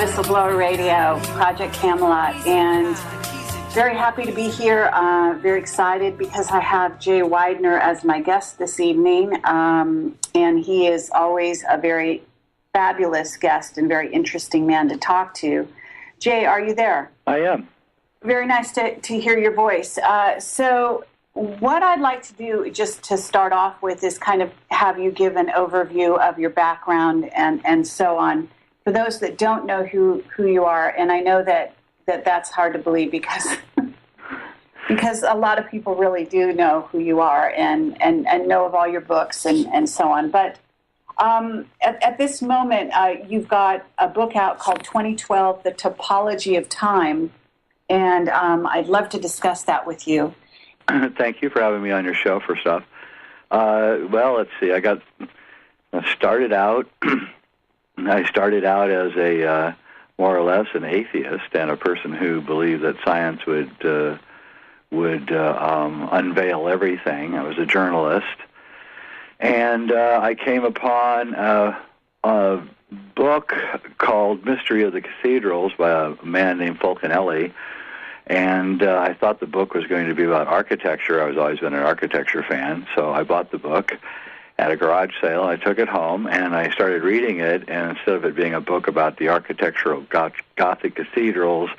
Whistleblower Radio, Project Camelot, and very happy to be here. Very excited because I have Jay Weidner as my guest this evening, and he is always a very fabulous guest and very interesting man to talk to. Jay, are you there? I am. Very nice to hear your voice. So what I'd like to do, just to start off with, is kind of have you give an overview of your background and so on. For those that don't know who you are, and I know that's hard to believe because because a lot of people really do know who you are and know of all your books and so on. But at this moment, you've got a book out called 2012, The Topology of Time, and I'd love to discuss that with you. Thank you for having me on your show, first off. Well, let's see. I started out as a more or less an atheist and a person who believed that science would unveil everything. I was a journalist, and I came upon a book called Mystery of the Cathedrals by a man named Fulcanelli, and I thought the book was going to be about architecture. I was always been an architecture fan, so I bought the book at a garage sale. I took it home, and I started reading it, and instead of it being a book about the architectural Gothic cathedrals,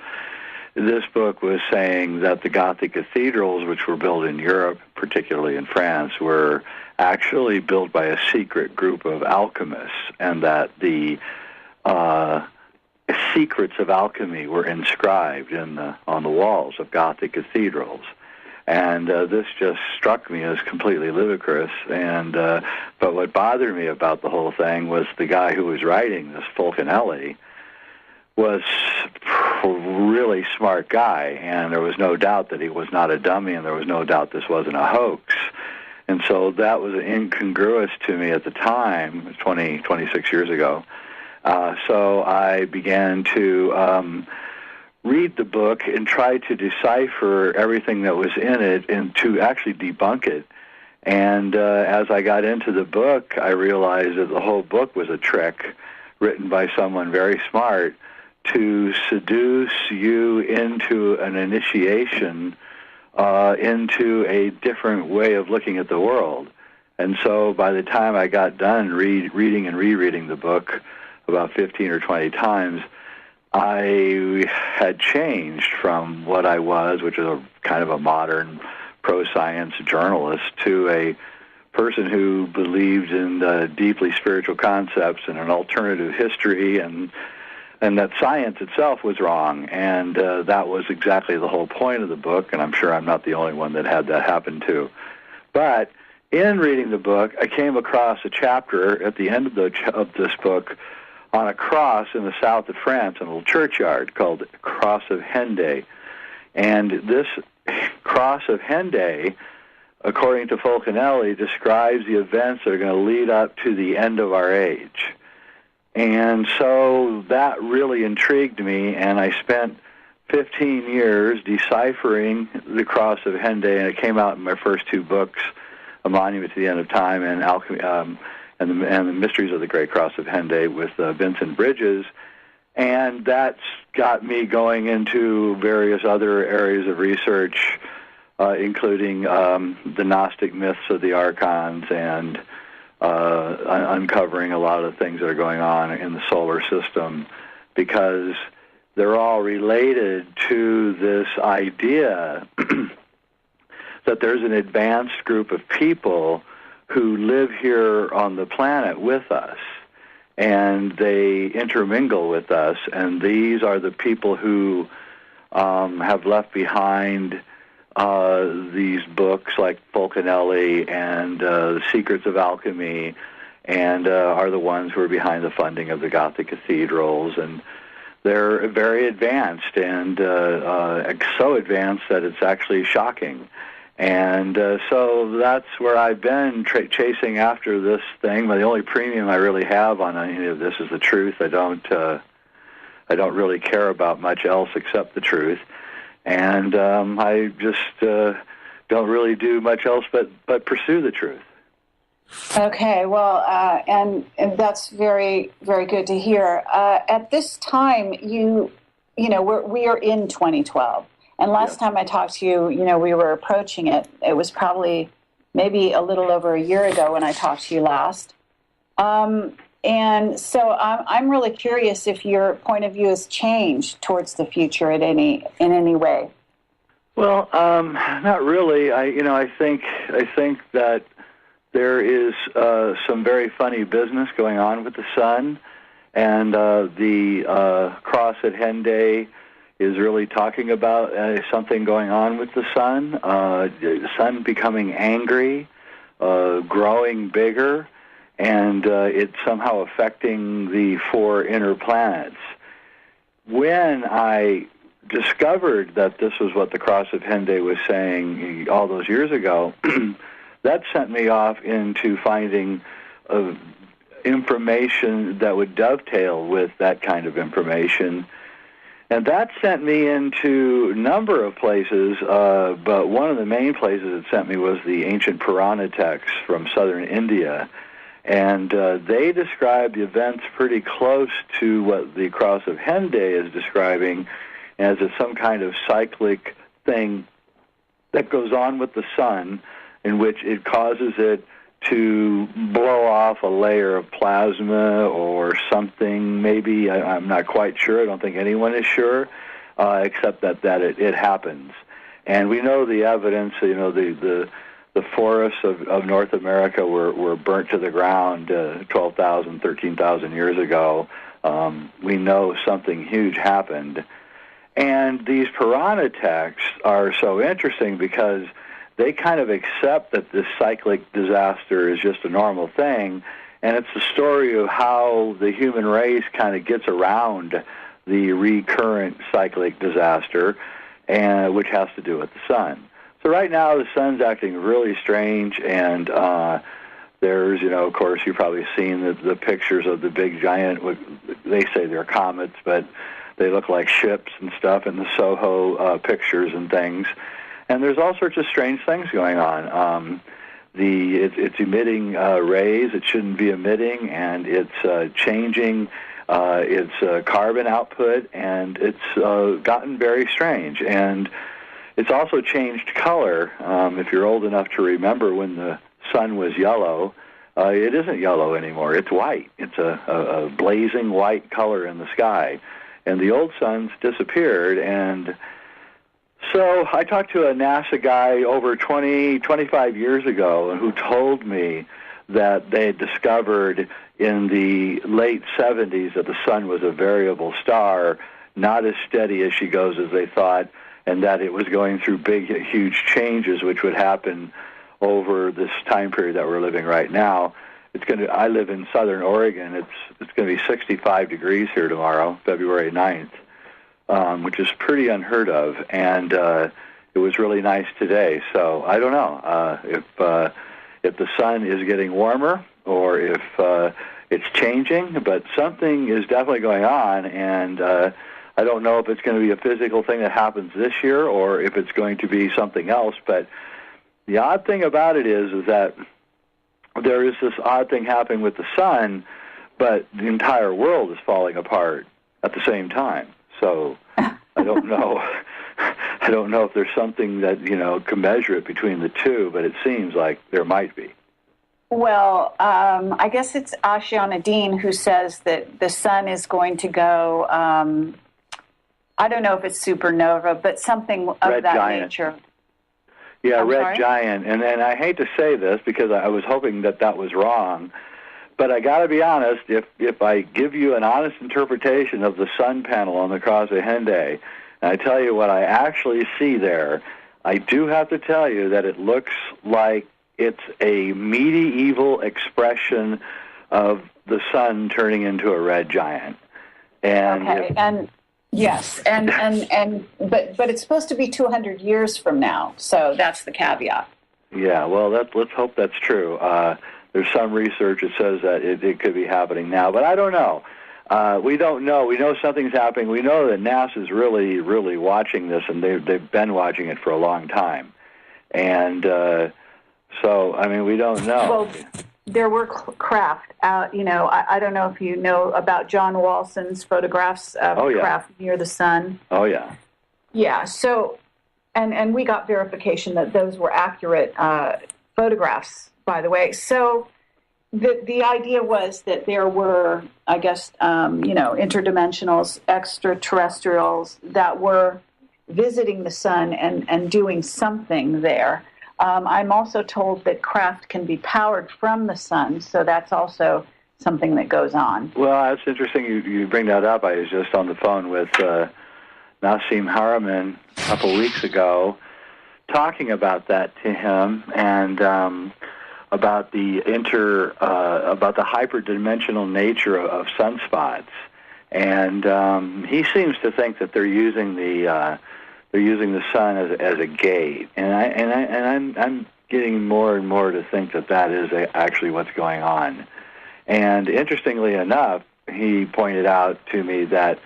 this book was saying that the Gothic cathedrals, which were built in Europe, particularly in France, were actually built by a secret group of alchemists, and that the secrets of alchemy were inscribed on the walls of Gothic cathedrals. And this just struck me as completely ludicrous. And but what bothered me about the whole thing was the guy who was writing this, Fulcanelli, was a really smart guy, and there was no doubt that he was not a dummy, and there was no doubt this wasn't a hoax. And so that was incongruous to me at the time, 26 years ago. So I began to read the book and try to decipher everything that was in it and to actually debunk it. And as I got into the book, I realized that the whole book was a trick written by someone very smart to seduce you into an initiation into a different way of looking at the world. And so by the time I got done reading and rereading the book about 15 or 20 times, I had changed from what I was, which is a kind of a modern pro-science journalist, to a person who believed in deeply spiritual concepts and an alternative history, and that science itself was wrong. And that was exactly the whole point of the book, and I'm sure I'm not the only one that had that happen to. But in reading the book, I came across a chapter at the end of this book on a cross in the south of France, in a little churchyard called Cross of Henday. And this Cross of Henday, according to Fulcanelli, describes the events that are going to lead up to the end of our age. And so that really intrigued me, and I spent 15 years deciphering the Cross of Henday, and it came out in my first two books, A Monument to the End of Time and Alchemy, and the Mysteries of the Great Cross of Henday with Vincent Bridges. And that's got me going into various other areas of research, including the Gnostic myths of the archons and uncovering a lot of the things that are going on in the solar system, because they're all related to this idea that there's an advanced group of people who live here on the planet with us, and they intermingle with us, and these are the people who have left behind these books like Fulcanelli and The Secrets of Alchemy, and are the ones who are behind the funding of the Gothic cathedrals, and they're very advanced, and so advanced that it's actually shocking. And so that's where I've been chasing after this thing. But the only premium I really have on any of this is the truth. I don't really care about much else except the truth, and I just don't really do much else but pursue the truth. Okay, well, and that's very, very good to hear. At this time, you know, we are in 2012, and last Yes. time I talked to you, you know, we were approaching it. It was probably maybe a little over a year ago when I talked to you last. And so I'm really curious if your point of view has changed towards the future in any way. Well, not really. I think that there is some very funny business going on with the sun, and the cross at Henday is really talking about something going on with the sun becoming angry, growing bigger, and it's somehow affecting the four inner planets. When I discovered that this was what the cross of Henday was saying all those years ago, that sent me off into finding information that would dovetail with that kind of information. And that sent me into a number of places, but one of the main places it sent me was the ancient Purana texts from southern India. And they describe the events pretty close to what the cross of Henday is describing, as some kind of cyclic thing that goes on with the sun, in which it causes it to blow off a layer of plasma or something. Maybe I'm not quite sure. I don't think anyone is sure, except that it happens. And we know the evidence. You know, the forests of North America were burnt to the ground 12,000, 13,000 years ago. We know something huge happened. And these Purana texts are so interesting because they kind of accept that this cyclic disaster is just a normal thing, and it's the story of how the human race kind of gets around the recurrent cyclic disaster, and which has to do with the sun. So right now the sun's acting really strange, and there's, you know, of course, you've probably seen the pictures of the big giant, they say they're comets, but they look like ships and stuff in the Soho pictures and things. And there's all sorts of strange things going on. It's emitting rays it shouldn't be emitting, and it's changing its carbon output, and it's gotten very strange. And it's also changed color. If you're old enough to remember when the sun was yellow, it isn't yellow anymore. It's white. It's a blazing white color in the sky. And the old suns disappeared, and so I talked to a NASA guy over 25 years ago who told me that they had discovered in the late 70s that the sun was a variable star, not as steady as she goes as they thought, and that it was going through big, huge changes which would happen over this time period that we're living right now. I live in southern Oregon. It's going to be 65 degrees here tomorrow, February 9th. Which is pretty unheard of, and it was really nice today. So I don't know if the sun is getting warmer or if it's changing, but something is definitely going on, and I don't know if it's going to be a physical thing that happens this year or if it's going to be something else. But the odd thing about it is that there is this odd thing happening with the sun, but the entire world is falling apart at the same time. So I don't know. I don't know if there's something that, you know, can measure it between the two, but it seems like there might be. Well, I guess it's Ashiana Dean who says that the sun is going to go, I don't know if it's supernova, but something of red that giant nature. Yeah, I'm red sorry? giant. And I hate to say this because I was hoping that was wrong, but I got to be honest, if I give you an honest interpretation of the sun panel on the cross of Henday, and I tell you what I actually see there, I do have to tell you that it looks like it's a medieval expression of the sun turning into a red giant. And Okay, and yes, but it's supposed to be 200 years from now, so that's the caveat. Yeah, well, let's hope that's true. There's some research that says that it could be happening now, but I don't know. We don't know. We know something's happening. We know that NASA's really, really watching this, and they've been watching it for a long time. And so, I mean, we don't know. Well, there were craft out. I don't know if you know about John Walson's photographs of craft near the sun. Oh yeah. Yeah. So, and we got verification that those were accurate photographs, by the way. So the idea was that there were, I guess, interdimensionals, extraterrestrials that were visiting the sun and doing something there. I'm also told that craft can be powered from the sun, so that's also something that goes on. Well, that's interesting you bring that up. I was just on the phone with Nassim Haramein a couple weeks ago, talking about that to him, and about the hyperdimensional nature of sunspots, and he seems to think that they're using the sun as a gate, and I'm getting more and more to think that is actually what's going on. And interestingly enough, he pointed out to me that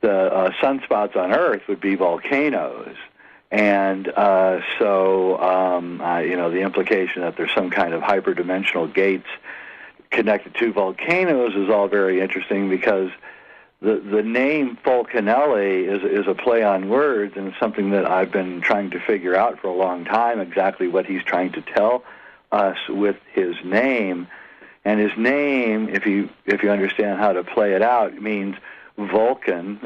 the sunspots on Earth would be volcanoes. And the implication that there's some kind of hyperdimensional gates connected to volcanoes is all very interesting, because the name Fulcanelli is a play on words, and it's something that I've been trying to figure out for a long time, exactly what he's trying to tell us with his name. And his name, if you understand how to play it out, means Vulcan,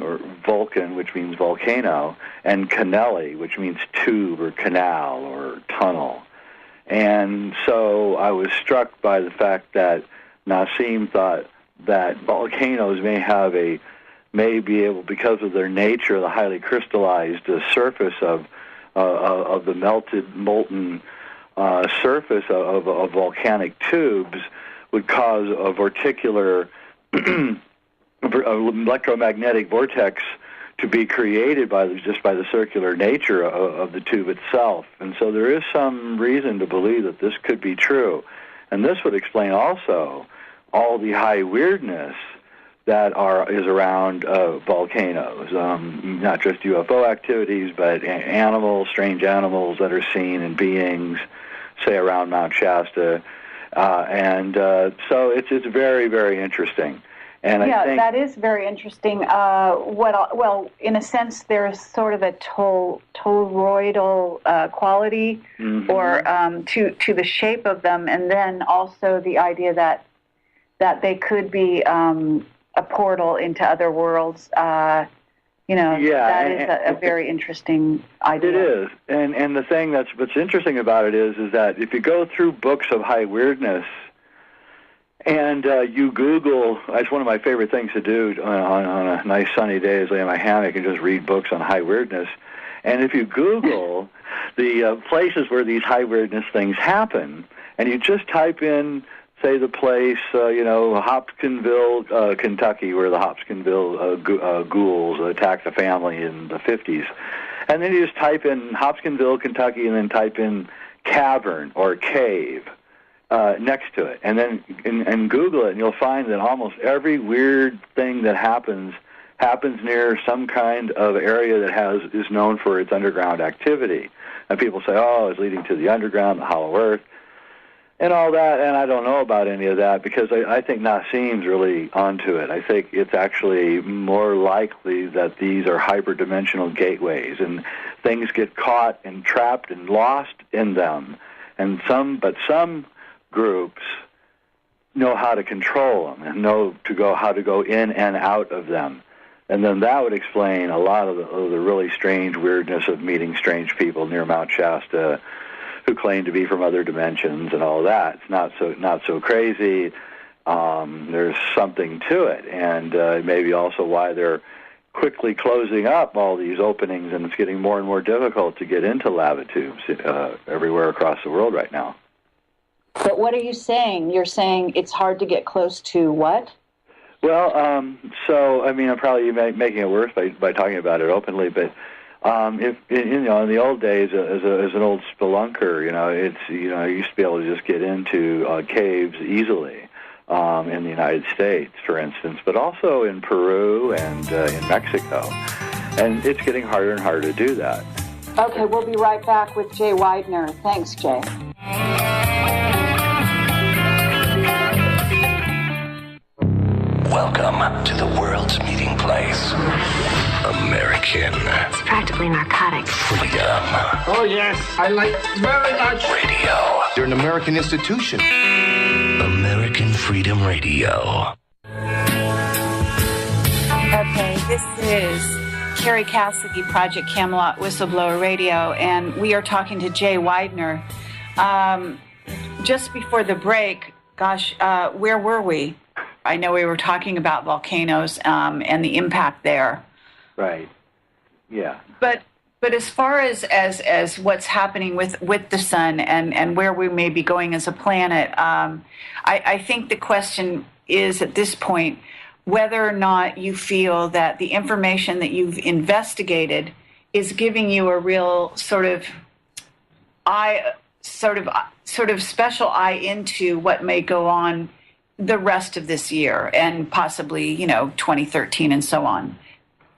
which means volcano, and Canelli, which means tube or canal or tunnel. And so I was struck by the fact that Nassim thought that volcanoes may be able, because of their nature, the highly crystallized surface of the molten surface of volcanic tubes, would cause a vorticular electromagnetic vortex to be created by the circular nature of the tube itself. And so there is some reason to believe that this could be true. And this would explain also all the high weirdness that is around volcanoes, not just UFO activities, but strange animals that are seen, and beings, say, around Mount Shasta. So it's very, very interesting. And I think that is very interesting. In a sense, there's sort of a toroidal quality, or to the shape of them, and then also the idea that they could be a portal into other worlds. That is a very interesting idea. It is, and the thing what's interesting about it is that if you go through books of high weirdness, and you Google, it's one of my favorite things to do on a nice sunny day, is lay in my hammock and just read books on high weirdness. And if you Google the places where these high weirdness things happen, and you just type in, say, the place, Hopkinsville, Kentucky, where the Hopkinsville ghouls attacked a family in the 50s. And then you just type in Hopkinsville, Kentucky, and then type in cavern or cave next to it. And then and Google it, and you'll find that almost every weird thing that happens near some kind of area that is known for its underground activity. And people say, oh, it's leading to the underground, the hollow earth, and all that, and I don't know about any of that, because I think Nassim's really onto it. I think it's actually more likely that these are hyperdimensional gateways, and things get caught and trapped and lost in them. And some groups know how to control them and know how to go in and out of them. And then that would explain a lot of the really strange weirdness of meeting strange people near Mount Shasta, who claim to be from other dimensions and all that. It's not so crazy. There's something to it, and maybe also why they're quickly closing up all these openings, and it's getting more and more difficult to get into lava tubes everywhere across the world right now. But what are you saying? You're saying it's hard to get close to what? Well, I'm probably making it worse by talking about it openly, but if in the old days, as an old spelunker, I used to be able to just get into caves easily in the United States, for instance, but also in Peru and in Mexico, and it's getting harder and harder to do that. Okay, we'll be right back with Jay Weidner. Thanks, Jay. Welcome to the world's meeting place. American. It's practically narcotic. Freedom. Oh, yes, I like very much. Radio. You're an American institution. American Freedom Radio. Okay, this is Kerry Cassidy, Project Camelot Whistleblower Radio, and we are talking to Jay Weidner. Just before the break, where were we? I know we were talking about volcanoes and the impact there. Right. Yeah. But as far as what's happening with the sun and where we may be going as a planet, I think the question is at this point whether or not you feel that the information that you've investigated is giving you a real sort of special eye into what may go on the rest of this year and possibly 2013 and so on.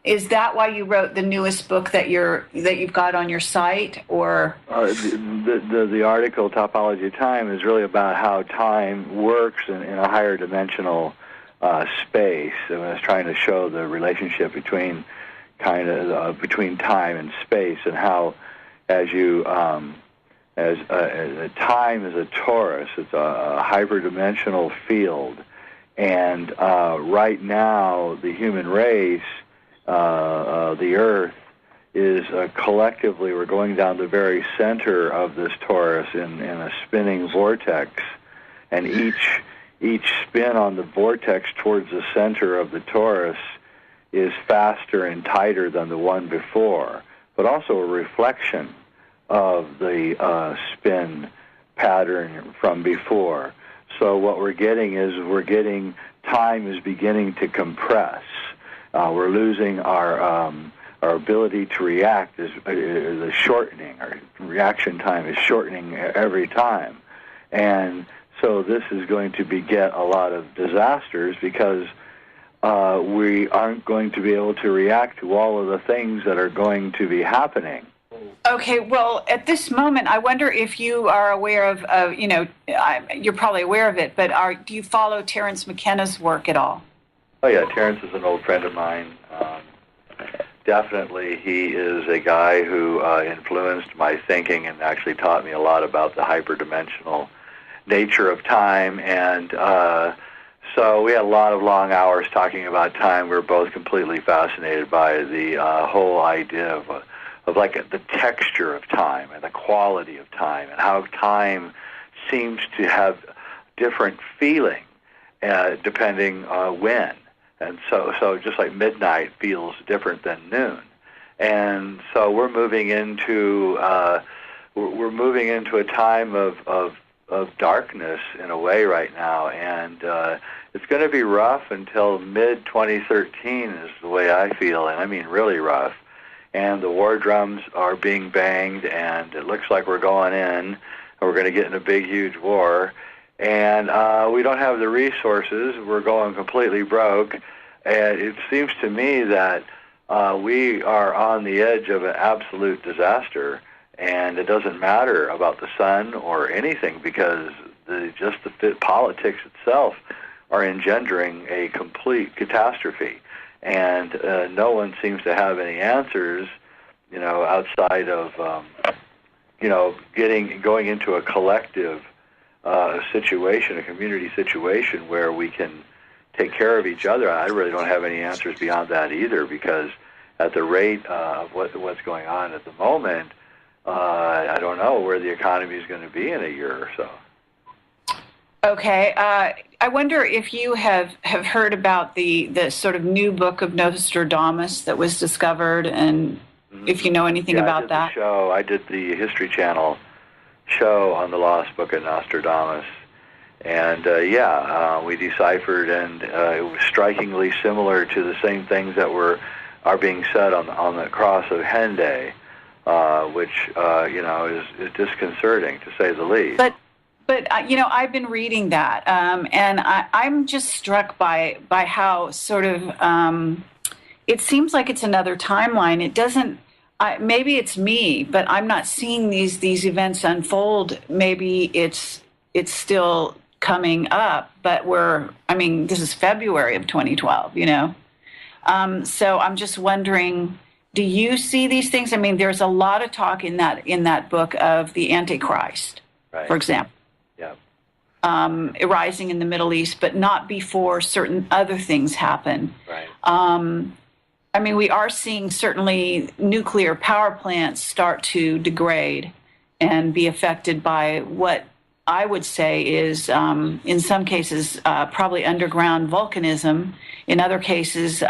Is that why you wrote the newest book that you've got on your site, or the article Topology of Time is really about how time works in a higher dimensional space, and I was trying to show the relationship between between time and space, and how as time is a torus, it's a hyperdimensional field, and right now the human race, the Earth, is collectively, we're going down the very center of this torus in a spinning vortex, and each spin on the vortex towards the center of the torus is faster and tighter than the one before, but also a reflection of the spin pattern from before. So what we're getting is time is beginning to compress. We're losing our ability to react. The shortening. Our reaction time is shortening every time, and so this is going to beget a lot of disasters because we aren't going to be able to react to all of the things that are going to be happening. Okay, well, at this moment, I wonder if you are aware of you're probably aware of it, but do you follow Terence McKenna's work at all? Oh, yeah, Terence is an old friend of mine. Definitely, he is a guy who influenced my thinking and actually taught me a lot about the hyperdimensional nature of time, and so we had a lot of long hours talking about time. We were both completely fascinated by the whole idea of like the texture of time and the quality of time and how time seems to have different feeling depending when. And so just like midnight feels different than noon. And so we're moving into a time of darkness in a way right now, and it's going to be rough until mid-2013 is the way I feel, and I mean really rough. And the war drums are being banged, and it looks like we're going in, and we're going to get in a big, huge war. And we don't have the resources. We're going completely broke. And it seems to me that we are on the edge of an absolute disaster, and it doesn't matter about the sun or anything because the politics itself are engendering a complete catastrophe. And no one seems to have any answers, outside of, going into a collective situation, a community situation where we can take care of each other. I really don't have any answers beyond that either, because at the rate of what's going on at the moment, I don't know where the economy is going to be in a year or so. Okay. I wonder if you have heard about the sort of new book of Nostradamus that was discovered, and if you know anything about that. I did the History Channel show on the Lost Book of Nostradamus, and we deciphered, and it was strikingly similar to the same things that are being said on the cross of Henday, which is disconcerting to say the least. But I've been reading that, and I'm just struck by how sort of it seems like it's another timeline. It doesn't. Maybe it's me, but I'm not seeing these events unfold. Maybe it's still coming up, but this is February of 2012, So I'm just wondering, do you see these things? I mean, there's a lot of talk in that book of the Antichrist, Right. for example. Yeah. Rising in the Middle East, but not before certain other things happen. Right. I mean, we are seeing certainly nuclear power plants start to degrade and be affected by what I would say is, in some cases, probably underground volcanism. In other cases,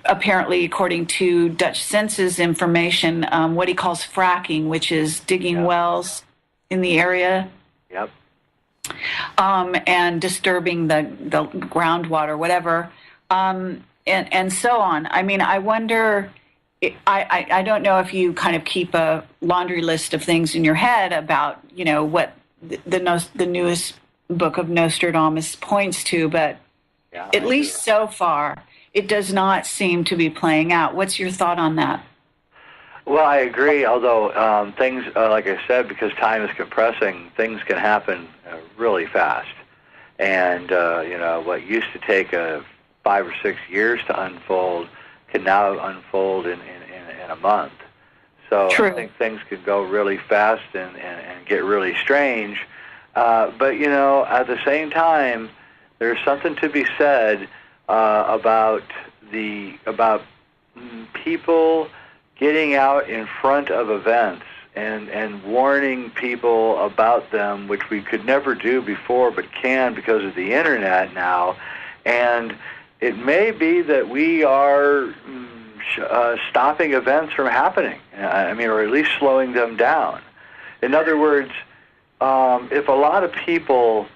apparently, according to Dutch Census information, what he calls fracking, which is digging wells in the area. Yep. And disturbing the groundwater, whatever, and so on. I mean, I wonder. I don't know if you kind of keep a laundry list of things in your head about what the newest book of Nostradamus points to, but at least so far, it does not seem to be playing out. What's your thought on that? Well, I agree, although things, like I said, because time is compressing, things can happen really fast. And, what used to take 5 or 6 years to unfold can now unfold in a month. So True. I think things can go really fast and get really strange. But, at the same time, there's something to be said about people getting out in front of events and warning people about them, which we could never do before but can because of the internet now. And it may be that we are stopping events from happening, or at least slowing them down. In other words, if a lot of people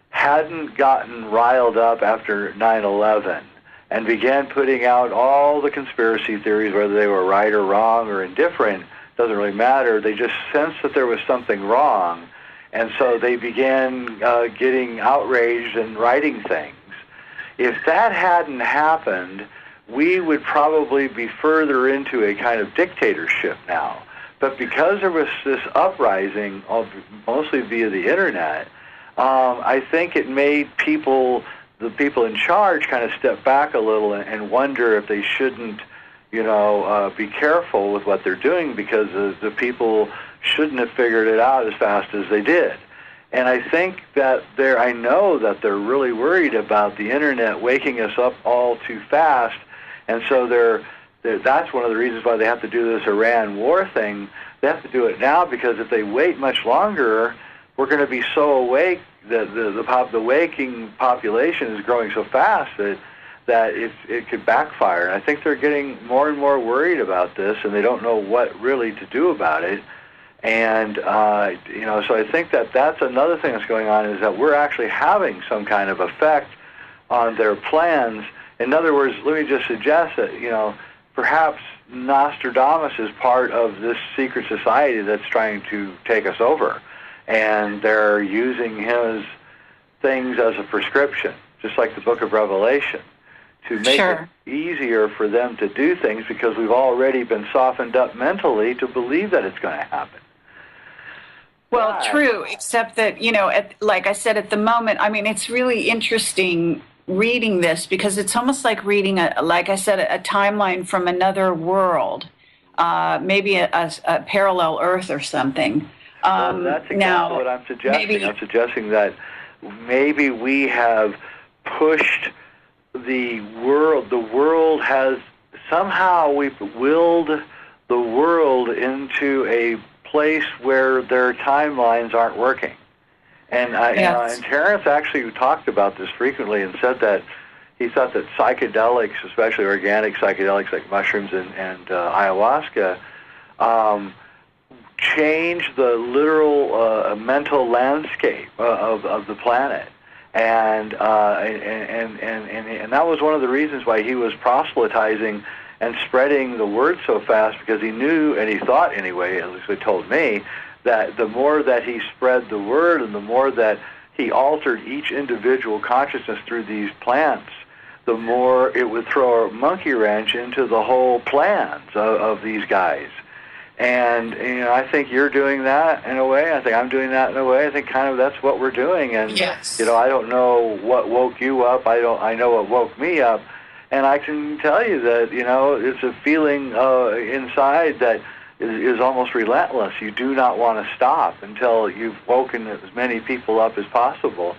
hadn't gotten riled up after 9/11 and began putting out all the conspiracy theories, whether they were right or wrong or indifferent, doesn't really matter. They just sensed that there was something wrong, and so they began getting outraged and writing things. If that hadn't happened, we would probably be further into a kind of dictatorship now. But because there was this uprising, mostly via the internet, I think it made the people in charge kind of step back a little and wonder if they shouldn't, be careful with what they're doing, because the people shouldn't have figured it out as fast as they did. And I think that I know that they're really worried about the internet waking us up all too fast, and so that's one of the reasons why they have to do this Iran war thing. They have to do it now, because if they wait much longer, we're going to be so awake that the waking population is growing so fast that it could backfire. And I think they're getting more and more worried about this, and they don't know what really to do about it. And, so I think that's another thing that's going on, is that we're actually having some kind of effect on their plans. In other words, let me just suggest that, perhaps Nostradamus is part of this secret society that's trying to take us over. And they're using his things as a prescription, just like the book of Revelation, to make it easier for them to do things, because we've already been softened up mentally to believe that it's going to happen. Well, true, except that, like I said, at the moment, it's really interesting reading this, because it's almost like reading, like I said, a timeline from another world, maybe a parallel Earth or something. Well, that's exactly what I'm suggesting. I'm suggesting that maybe we have pushed the world. The world has, somehow we've willed the world into a place where their timelines aren't working. And and Terrence actually talked about this frequently and said that he thought that psychedelics, especially organic psychedelics like mushrooms and ayahuasca, changed the literal mental landscape of the planet. And that was one of the reasons why he was proselytizing and spreading the word so fast, because he knew, and he thought anyway, at least he told me, that the more that he spread the word and the more that he altered each individual consciousness through these plants, the more it would throw a monkey wrench into the whole plans of these guys. And, I think you're doing that in a way. I think I'm doing that in a way. I think kind of that's what we're doing. And, yes. I don't know what woke you up. I know what woke me up. And I can tell you that, it's a feeling inside that is almost relentless. You do not want to stop until you've woken as many people up as possible.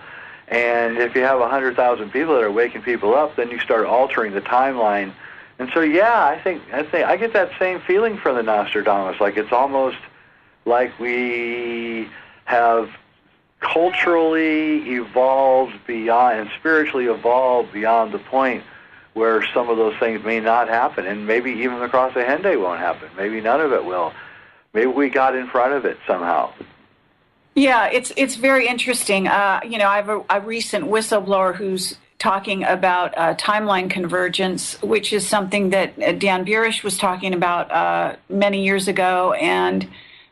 And if you have 100,000 people that are waking people up, then you start altering the timeline. And so, yeah, I think I get that same feeling from the Nostradamus. Like it's almost like we have culturally evolved beyond and spiritually evolved beyond the point where some of those things may not happen, and maybe even the Cross of Henday won't happen. Maybe none of it will. Maybe we got in front of it somehow. Yeah, it's very interesting. I have a recent whistleblower who's talking about timeline convergence, which is something that Dan Burish was talking about many years ago, and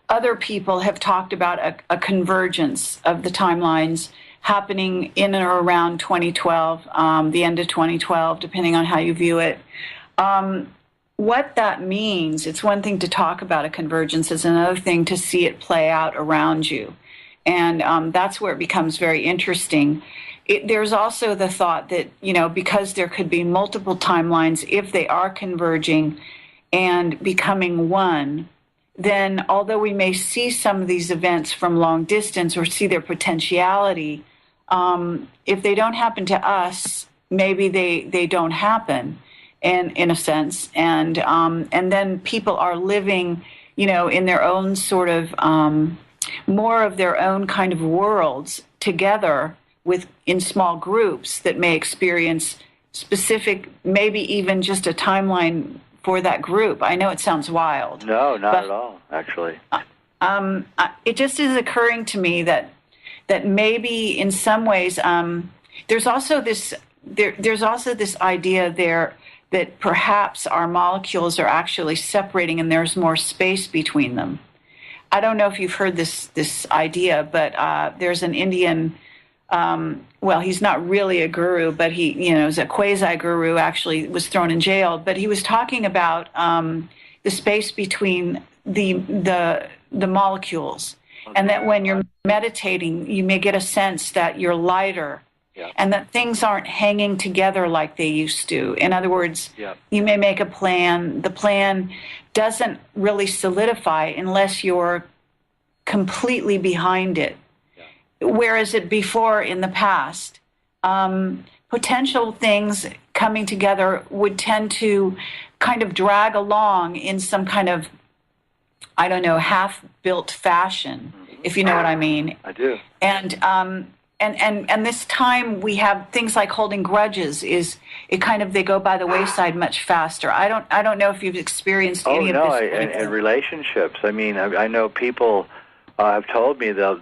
other people have talked about a convergence of the timelines happening in or around 2012, the end of 2012, depending on how you view it. What that means, it's one thing to talk about a convergence, it's another thing to see it play out around you. And that's where it becomes very interesting. There's also the thought that, because there could be multiple timelines, if they are converging and becoming one, then although we may see some of these events from long distance or see their potentiality, if they don't happen to us, maybe they don't happen, and in a sense, and then people are living, in their own sort of more of their own kind of worlds together in small groups that may experience specific, maybe even just a timeline for that group. I know it sounds wild. No, not at all, actually. It just is occurring to me that maybe in some ways there's also this idea there that perhaps our molecules are actually separating and there's more space between them. I don't know if you've heard this idea, but there's an Indian. He's not really a guru, but he, is a quasi-guru, actually was thrown in jail. But he was talking about the space between the molecules, and that when you're meditating, you may get a sense that you're lighter, and that things aren't hanging together like they used to. In other words, you may make a plan. The plan doesn't really solidify unless you're completely behind it. Whereas before in the past, potential things coming together would tend to kind of drag along in some kind of, half-built fashion, if you know what I mean. I do. And this time we have things like holding grudges they go by the wayside much faster. I don't know if you've experienced any of this. And relationships. I mean, I know people have told me they'll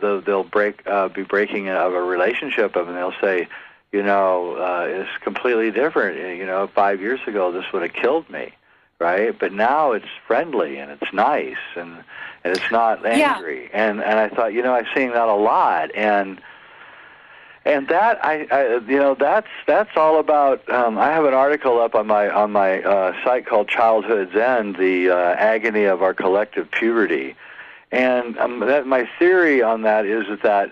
be breaking of a relationship and they'll say, it's completely different. 5 years ago this would have killed me, right? But now it's friendly and it's nice and it's not angry. Yeah. And I thought, I'm seeing that a lot and that that's all about. I have an article up on my site called Childhood's End: The Agony of Our Collective Puberty, and my theory on that is that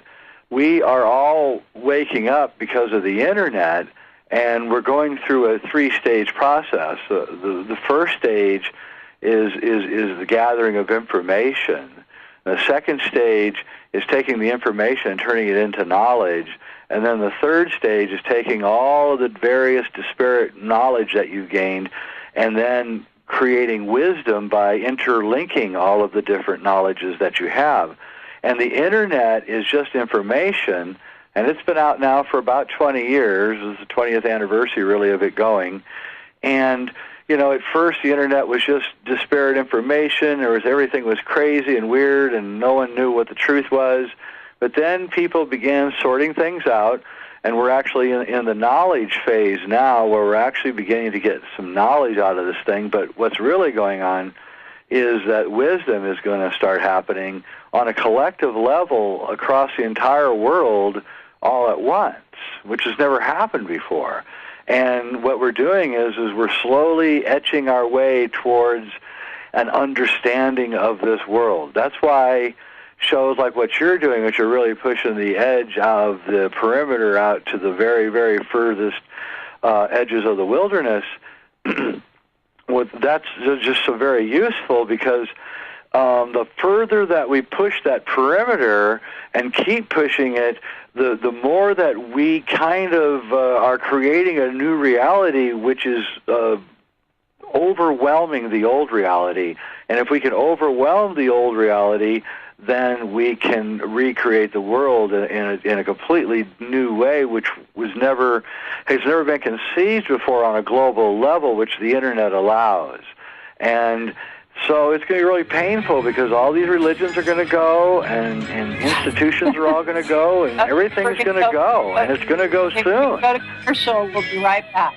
we are all waking up because of the internet, and we're going through a 3-stage process. The first stage is the gathering of information. The second stage is taking the information and turning it into knowledge. And then the third stage is taking all of the various disparate knowledge that you've gained and then creating wisdom by interlinking all of the different knowledges that you have. And the internet is just information, and it's been out now for about 20 years. This is the 20th anniversary, really, of it going. And, at first the internet was just disparate information. Everything was crazy and weird, and no one knew what the truth was. But then people began sorting things out, and we're actually in the knowledge phase now where we're actually beginning to get some knowledge out of this thing. But what's really going on is that wisdom is going to start happening on a collective level across the entire world all at once, which has never happened before. And what we're doing is we're slowly etching our way towards an understanding of this world. That's why shows like what you're doing, which are really pushing the edge of the perimeter out to the very, very furthest edges of the wilderness, that's just so very useful, because the further that we push that perimeter and keep pushing it, the more that we kind of are creating a new reality, which is overwhelming the old reality. And if we can overwhelm the old reality, then we can recreate the world in a completely new way, which has never been conceived before on a global level, which the internet allows. And so it's going to be really painful, because all these religions are going to go, and institutions are all going to go, and everything's going to go, and it's going to go soon. We're going to go to commercial. We'll be right back.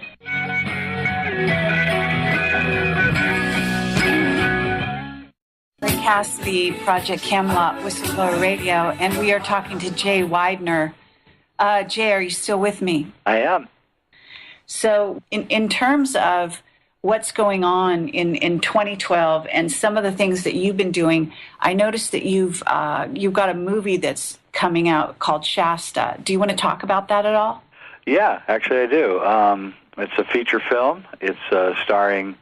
Cassidy, Project Camelot, Whistleblower Radio, and we are talking to Jay Weidner. Jay, are you still with me? I am. So in terms of what's going on in 2012 and some of the things that you've been doing, I noticed that you've got a movie that's coming out called Shasta. Do you want to talk about that at all? Yeah, actually I do. It's a feature film. It's starring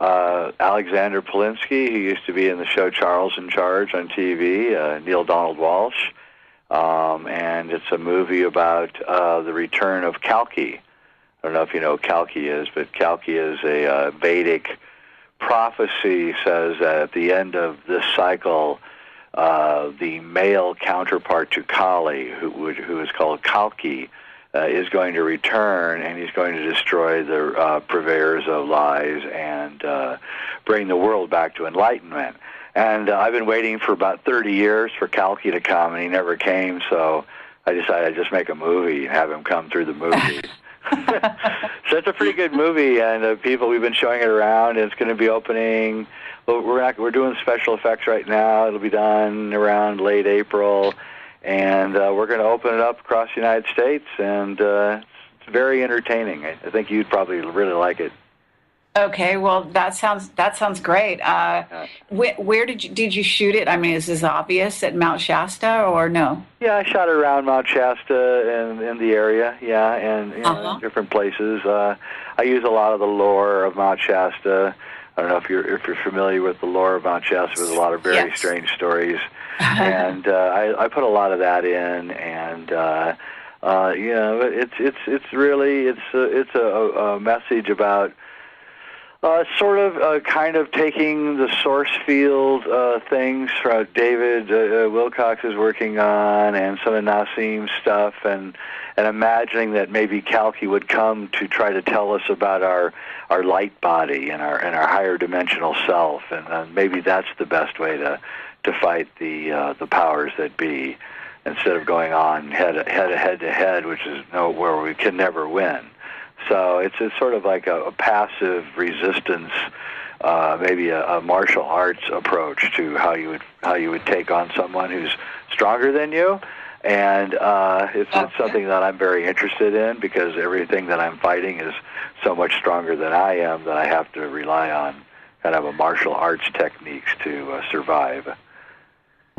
Alexander Polinsky, who used to be in the show Charles in Charge on TV, Neil Donald Walsh, and it's a movie about the return of Kalki. I don't know if you know what Kalki is, but Kalki is a Vedic prophecy, says that at the end of this cycle, the male counterpart to Kali, who is called Kalki, is going to return, and he's going to destroy the purveyors of lies and bring the world back to enlightenment. And I've been waiting for about 30 years for Kalki to come, and he never came, so I decided I'd just make a movie and have him come through the movie. So it's a pretty good movie, and we've been showing it around, and it's going to be opening. Well, we're doing special effects right now. It'll be done around late April. And we're going to open it up across the United States, and it's very entertaining. I think you'd probably really like it. Okay, well, that sounds great. Where did you shoot it? I mean, is this obvious at Mount Shasta or no? Yeah, I shot it around Mount Shasta and in the area, yeah, and in different places. I use a lot of the lore of Mount Shasta. I don't know if you're familiar with the lore of Mount Shasta. There's a lot of very strange stories. And I put a lot of that in, and it's really a message about kind of taking the source field things from David Wilcox is working on, and some of Nassim's stuff, and imagining that maybe Kalki would come to try to tell us about our light body and our higher dimensional self, and maybe that's the best way to fight the powers that be, instead of going on head to head, which is where we can never win. So it's sort of like a passive resistance, maybe a martial arts approach to how you would take on someone who's stronger than you. And it's something that I'm very interested in, because everything that I'm fighting is so much stronger than I am that I have to rely on kind of a martial arts techniques to survive.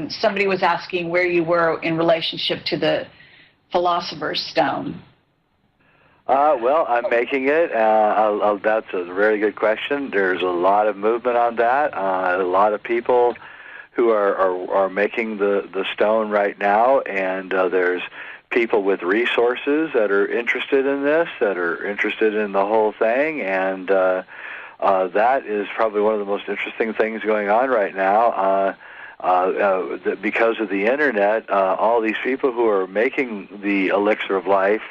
Somebody was asking where you were in relationship to the Philosopher's Stone. Well, I'm making it. That's a very good question. There's a lot of movement on that. A lot of people who are making the stone right now, and there's people with resources that are interested in this, that are interested in the whole thing, and that is probably one of the most interesting things going on right now. Because of the internet, all these people who are making the elixir of life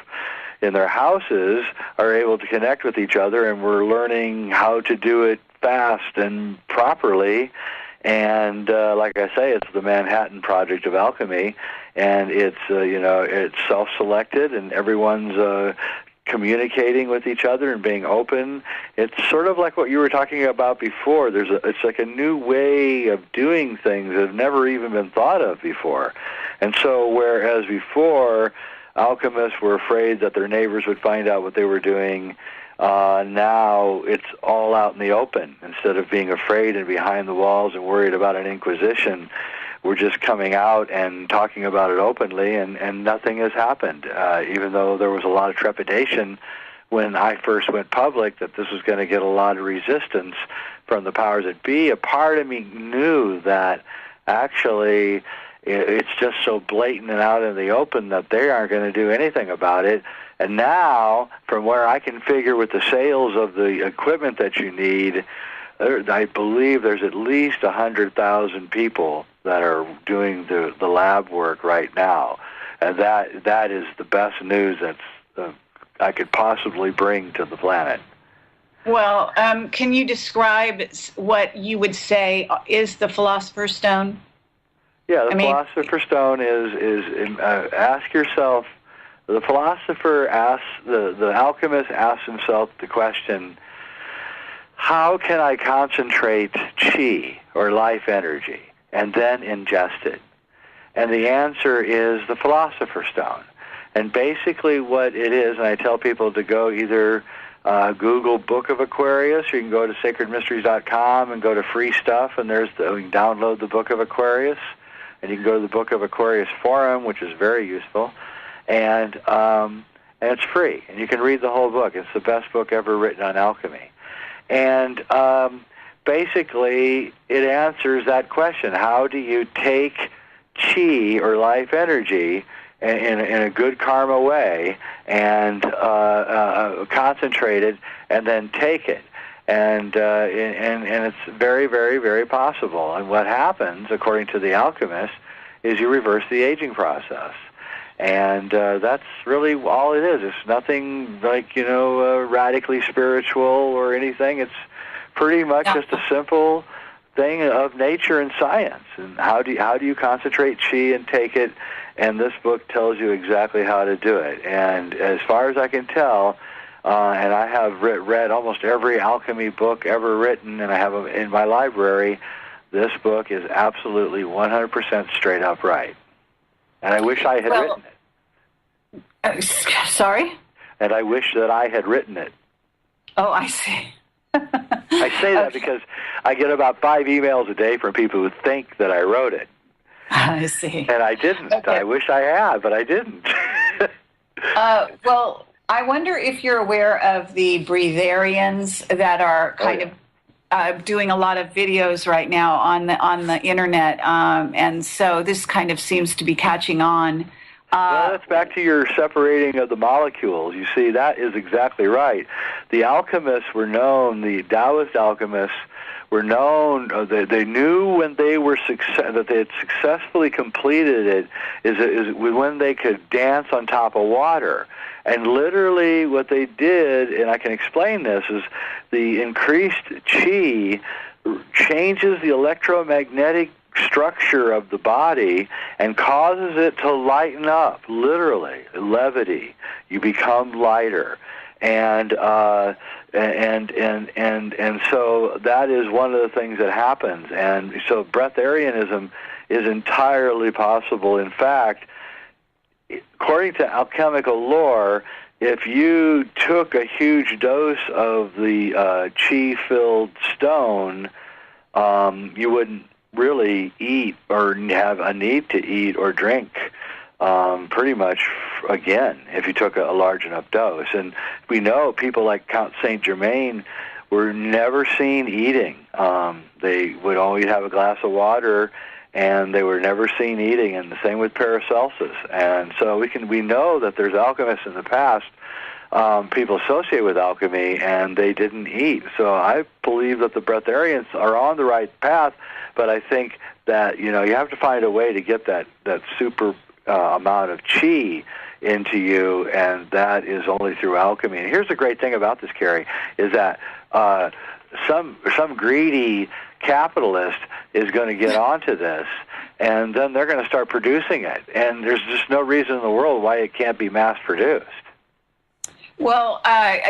in their houses are able to connect with each other, and we're learning how to do it fast and properly. And like I say, it's the Manhattan Project of Alchemy, and it's it's self-selected, and everyone's communicating with each other and being open. It's sort of like what you were talking about before. It's like a new way of doing things that have never even been thought of before. And so whereas before alchemists were afraid that their neighbors would find out what they were doing, now it's all out in the open. Instead of being afraid and behind the walls and worried about an inquisition, we're just coming out and talking about it openly, and nothing has happened, even though there was a lot of trepidation when I first went public that this was going to get a lot of resistance from the powers that be. A part of me knew that actually it's just so blatant and out in the open that they aren't going to do anything about it. And now, from where I can figure with the sales of the equipment that you need, I believe there's at least 100,000 people that are doing the lab work right now. And that is the best news that's I could possibly bring to the planet. Well, can you describe what you would say is the Philosopher's Stone? Yeah, the Philosopher's Stone is ask yourself. The philosopher asks, the alchemist asks himself the question, how can I concentrate chi, or life energy, and then ingest it? And the answer is the Philosopher's Stone. And basically what it is, and I tell people to go either Google Book of Aquarius, or you can go to sacredmysteries.com and go to free stuff, and you can download the Book of Aquarius, and you can go to the Book of Aquarius forum, which is very useful. And it's free, and you can read the whole book. It's the best book ever written on alchemy. And basically, it answers that question. How do you take chi, or life energy, in a good karma way, and concentrate it, and then take it? And it's very, very, very possible. And what happens, according to the alchemist, is you reverse the aging process. And that's really all it is. It's nothing like, radically spiritual or anything. It's pretty much just a simple thing of nature and science. And how do you concentrate chi and take it? And this book tells you exactly how to do it. And as far as I can tell, and I have read almost every alchemy book ever written, and I have them in my library, this book is absolutely 100% straight up right. And I wish I had written it. Sorry? And I wish that I had written it. Oh, I see. I say that because I get about 5 emails a day from people who think that I wrote it. I see. And I didn't. Okay. I wish I had, but I didn't. Well, I wonder if you're aware of the breatharians that are kind of doing a lot of videos right now on the internet, and so this kind of seems to be catching on. Well, that's back to your separating of the molecules. You see, that is exactly right. The alchemists were known, the Taoist alchemists were known, they knew when they were that they had successfully completed it is when they could dance on top of water. And literally what they did, and I can explain this, is the increased chi changes the electromagnetic structure of the body and causes it to lighten up, literally, levity. You become lighter. And so that is one of the things that happens. And so breatharianism is entirely possible. In fact, according to alchemical lore, if you took a huge dose of the chi-filled stone, you wouldn't really eat or have a need to eat or drink pretty much again if you took a large enough dose. And we know people like Count Saint Germain were never seen eating. They would always have a glass of water, and they were never seen eating, and the same with Paracelsus. And so we know that there's alchemists in the past, people associate with alchemy, and they didn't eat. So I believe that the breatharians are on the right path, but I think that you have to find a way to get that super amount of chi into you, and that is only through alchemy. And here's the great thing about this, Kerry, is that some greedy capitalist is going to get onto this, and then they're going to start producing it. And there's just no reason in the world why it can't be mass-produced. Well,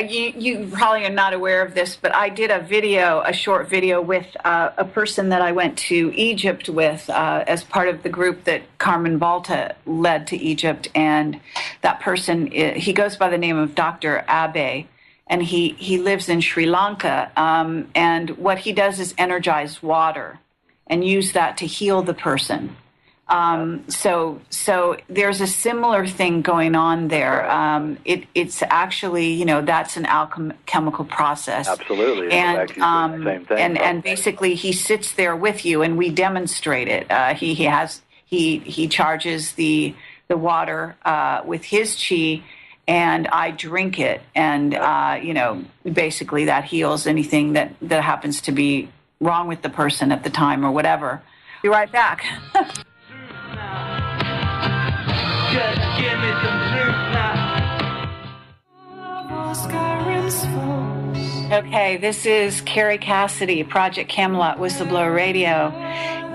you probably are not aware of this, but I did a short video with a person that I went to Egypt with as part of the group that Carmen Balta led to Egypt. And that person, he goes by the name of Dr. Abe. and he lives in Sri Lanka. And what he does is energize water and use that to heal the person. So there's a similar thing going on there. It's actually, that's an alchemical process. Absolutely. And the same thing. and basically he sits there with you, and we demonstrate it. He charges the water with his chi, and I drink it, and basically that heals anything that happens to be wrong with the person at the time or whatever. Be right back. Just give me some truth now. Okay, this is Kerry Cassidy, Project Camelot, Whistleblower Radio,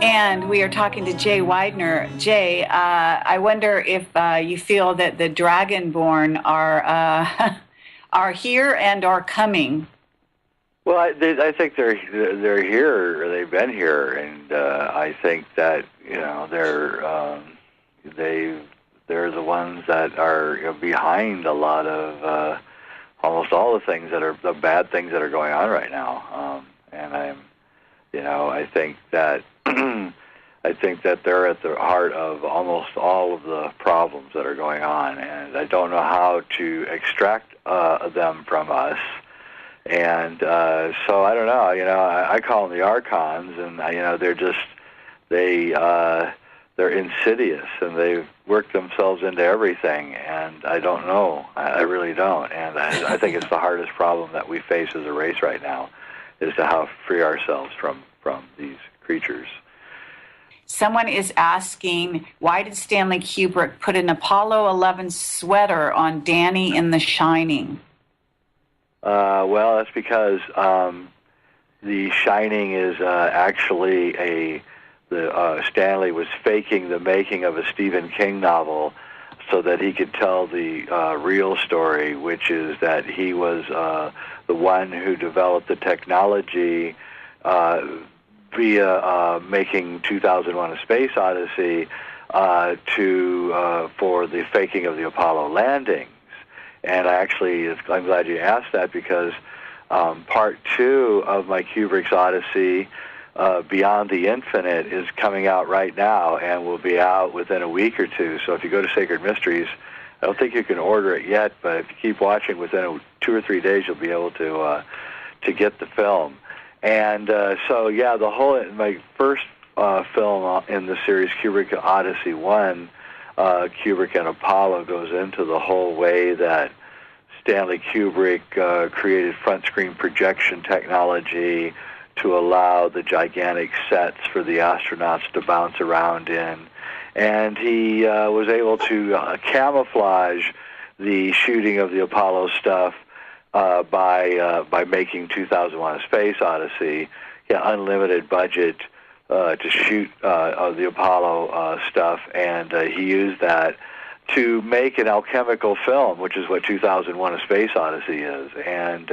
and we are talking to Jay Weidner. Jay, I wonder if you feel that the Dragonborn are here and are coming. Well, I think they're here, or they've been here, and I think that they're the ones that are behind a lot of almost all the things that are the bad things that are going on right now. And I think that I think that they're at the heart of almost all of the problems that are going on, and I don't know how to extract them from us. And so I don't know. I call them the archons, and they're insidious, and they've worked themselves into everything. And I don't know. I really don't. And I think it's the hardest problem that we face as a race right now, is to how to free ourselves from these creatures. Someone is asking, why did Stanley Kubrick put an Apollo 11 sweater on Danny in The Shining? Well, that's because The Shining is actually Stanley was faking the making of a Stephen King novel so that he could tell the real story, which is that he was the one who developed the technology via making 2001: A Space Odyssey for the faking of the Apollo landings. And I'm glad you asked that, because part 2 of my Kubrick's Odyssey, Beyond the Infinite, is coming out right now and will be out within a week or two. So if you go to Sacred Mysteries, I don't think you can order it yet, but if you keep watching, within 2 or 3 days you'll be able to get the film. And my first film in the series, Kubrick Odyssey 1, Kubrick and Apollo, goes into the whole way that Stanley Kubrick created front screen projection technology to allow the gigantic sets for the astronauts to bounce around in. And he was able to camouflage the shooting of the Apollo stuff by making 2001: A Space Odyssey. He had unlimited budget to shoot the Apollo stuff, and he used that to make an alchemical film, which is what 2001: A Space Odyssey is. And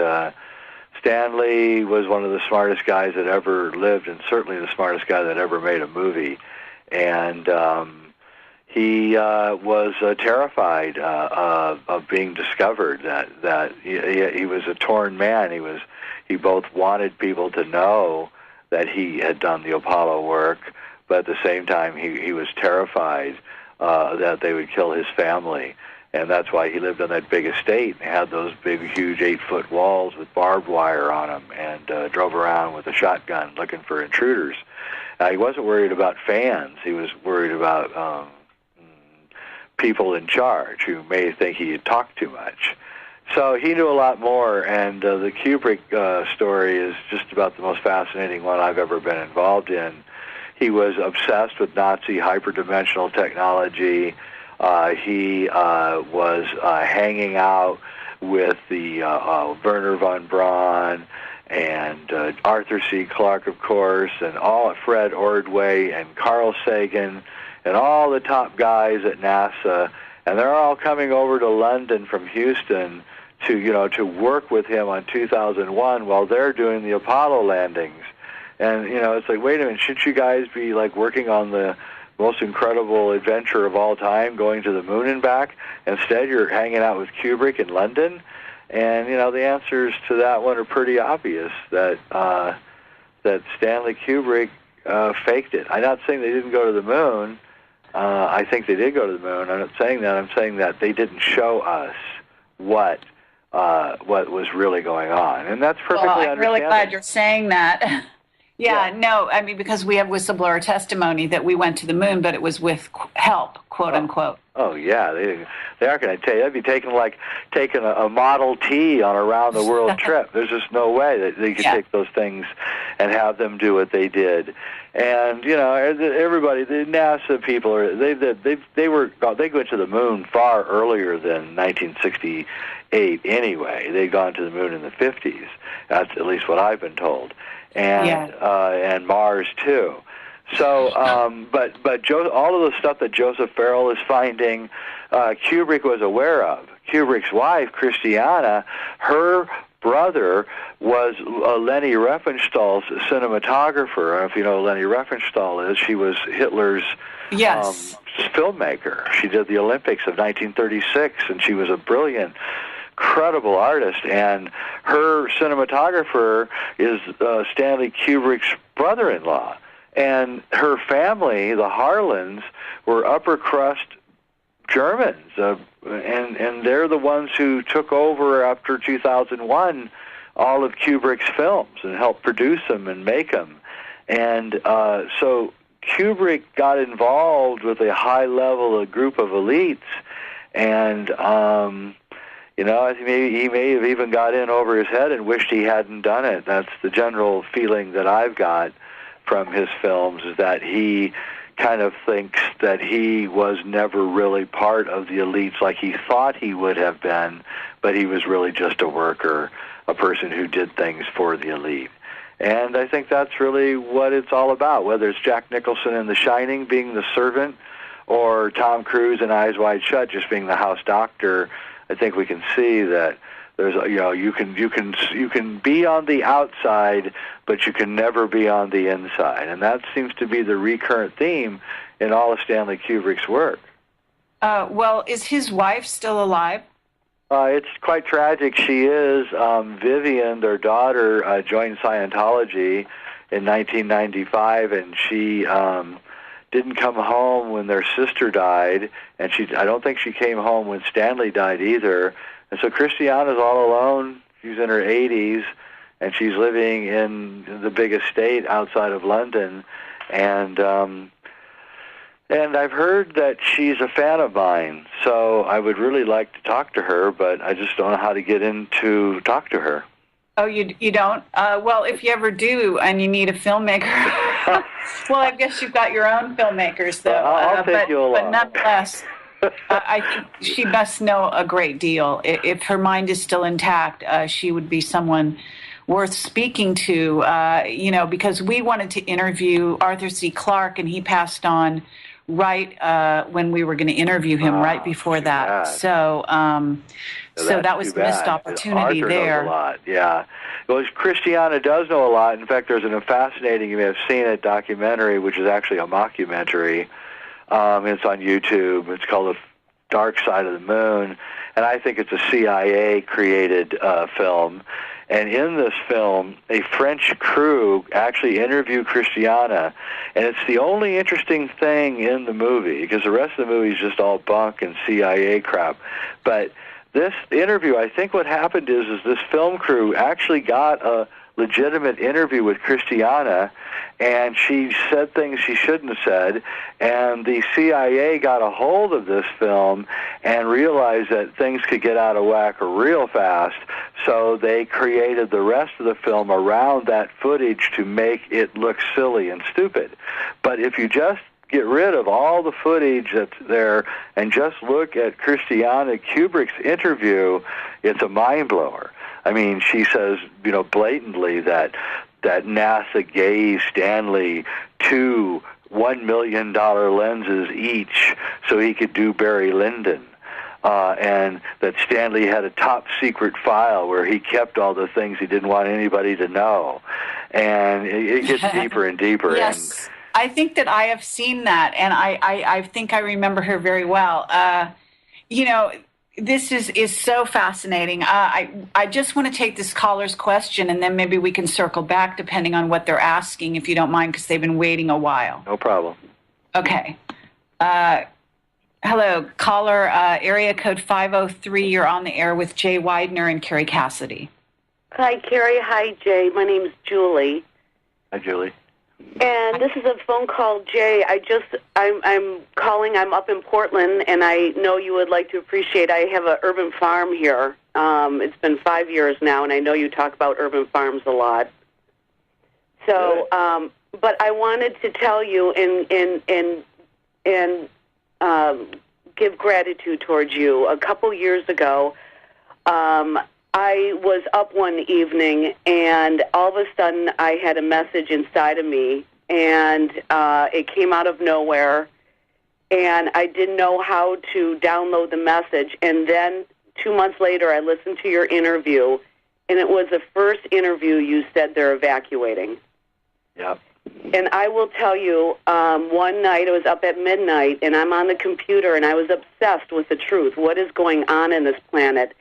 Stanley was one of the smartest guys that ever lived, and certainly the smartest guy that ever made a movie. And he was terrified of being discovered. That he was a torn man. He both wanted people to know that he had done the Apollo work, but at the same time he was terrified that they would kill his family. And that's why he lived on that big estate and had those big, huge 8-foot walls with barbed wire on them, and drove around with a shotgun looking for intruders. He wasn't worried about fans. He was worried about people in charge who may think he had talked too much. So he knew a lot more, and the Kubrick story is just about the most fascinating one I've ever been involved in. He was obsessed with Nazi hyperdimensional technology. He was hanging out with the Werner von Braun and Arthur C. Clarke, of course, and Fred Ordway and Carl Sagan and all the top guys at NASA, and they're all coming over to London from Houston to work with him on 2001 while they're doing the Apollo landings. And it's like, wait a minute, shouldn't you guys be working on the most incredible adventure of all time, going to the moon and back? Instead, you're hanging out with Kubrick in London. And the answers to that one are pretty obvious. That Stanley Kubrick faked it. I'm not saying they didn't go to the moon. I think they did go to the moon. I'm not saying that. I'm saying that they didn't show us what was really going on, and that's perfectly understandable. I'm really glad you're saying that. Yeah, no, I mean, because we have whistleblower testimony that we went to the moon, but it was with help, quote unquote. Oh yeah, they aren't going to tell you. That'd be taking a Model T on a round the world trip. There's just no way that they could take those things and have them do what they did. And everybody, the NASA people, they went to the moon far earlier than 1968. Anyway, they'd gone to the moon in the 50s. That's at least what I've been told. And Mars too. So, but all of the stuff that Joseph Farrell is finding, Kubrick was aware of. Kubrick's wife, Christiana, her brother was Leni Riefenstahl's cinematographer. I don't know if you know who Leni Riefenstahl is. She was Hitler's filmmaker. She did the Olympics of 1936, and she was a brilliant, incredible artist, and her cinematographer is Stanley Kubrick's brother-in-law. And her family, the Harlans, were upper crust Germans, and they're the ones who took over after 2001 all of Kubrick's films and helped produce them and make them. And so Kubrick got involved with a high-level group of elites, and I think he may have even got in over his head and wished he hadn't done it. That's the general feeling that I've got from his films, is that he kind of thinks that he was never really part of the elites like he thought he would have been, but he was really just a worker, a person who did things for the elite. And I think that's really what it's all about, whether it's Jack Nicholson in The Shining being the servant, or Tom Cruise in Eyes Wide Shut just being the house doctor. I think we can see that there's, you can be on the outside, but you can never be on the inside, and that seems to be the recurrent theme in all of Stanley Kubrick's work. Well, is his wife still alive? It's quite tragic. She is. Vivian, their daughter, joined Scientology in 1995, and she didn't come home when their sister died, and I don't think she came home when Stanley died either. And so Christiana's all alone. She's in her 80s, and she's living in the big estate outside of London. And I've heard that she's a fan of mine, so I would really like to talk to her, but I just don't know how to get in to talk to her. Oh, you don't? Well, if you ever do and you need a filmmaker, well, I guess you've got your own filmmakers, though. I'll take you along. But nonetheless, I think she must know a great deal. If her mind is still intact, she would be someone worth speaking to, because we wanted to interview Arthur C. Clarke, and he passed on right when we were going to interview him, right before that. Bad. So that was a missed opportunity Arthur there. Knows a lot, yeah. Well, Christiana does know a lot. In fact, there's a fascinating, you may have seen it, documentary, which is actually a mockumentary. It's on YouTube. It's called The Dark Side of the Moon, and I think it's a CIA-created film. And in this film, a French crew actually interviewed Christiana, and it's the only interesting thing in the movie, because the rest of the movie is just all bunk and CIA crap. But this interview, I think what happened is this film crew actually got a legitimate interview with Christiana, and she said things she shouldn't have said, and the CIA got a hold of this film and realized that things could get out of whack real fast, so they created the rest of the film around that footage to make it look silly and stupid. But if you just get rid of all the footage that's there and just look at Christiana Kubrick's interview, it's a mind-blower. I mean, she says, blatantly that NASA gave Stanley 2 $1 million lenses each so he could do Barry Lyndon. And that Stanley had a top-secret file where he kept all the things he didn't want anybody to know. And it gets deeper and deeper. Yes, I think that I have seen that, and I think I remember her very well. this is so fascinating. I just want to take this caller's question, and then maybe we can circle back depending on what they're asking, if you don't mind, because they've been waiting a while. No problem. Okay. Hello, caller, area code 503. You're on the air with Jay Weidner and Kerry Cassidy. Hi, Kerry. Hi, Jay. My name's Julie. Hi, Julie. And this is a phone call, Jay. I'm calling. I'm up in Portland, and I know you would like to appreciate. I have an urban farm here. It's been 5 years now, and I know you talk about urban farms a lot. So, but I wanted to tell you and give gratitude towards you. A couple years ago, I was up one evening, and all of a sudden I had a message inside of me, and it came out of nowhere, and I didn't know how to download the message. And then 2 months later, I listened to your interview, and it was the first interview you said they're evacuating. Yep. And I will tell you, one night I was up at midnight, and I'm on the computer, and I was obsessed with the truth. What is going on in this planet?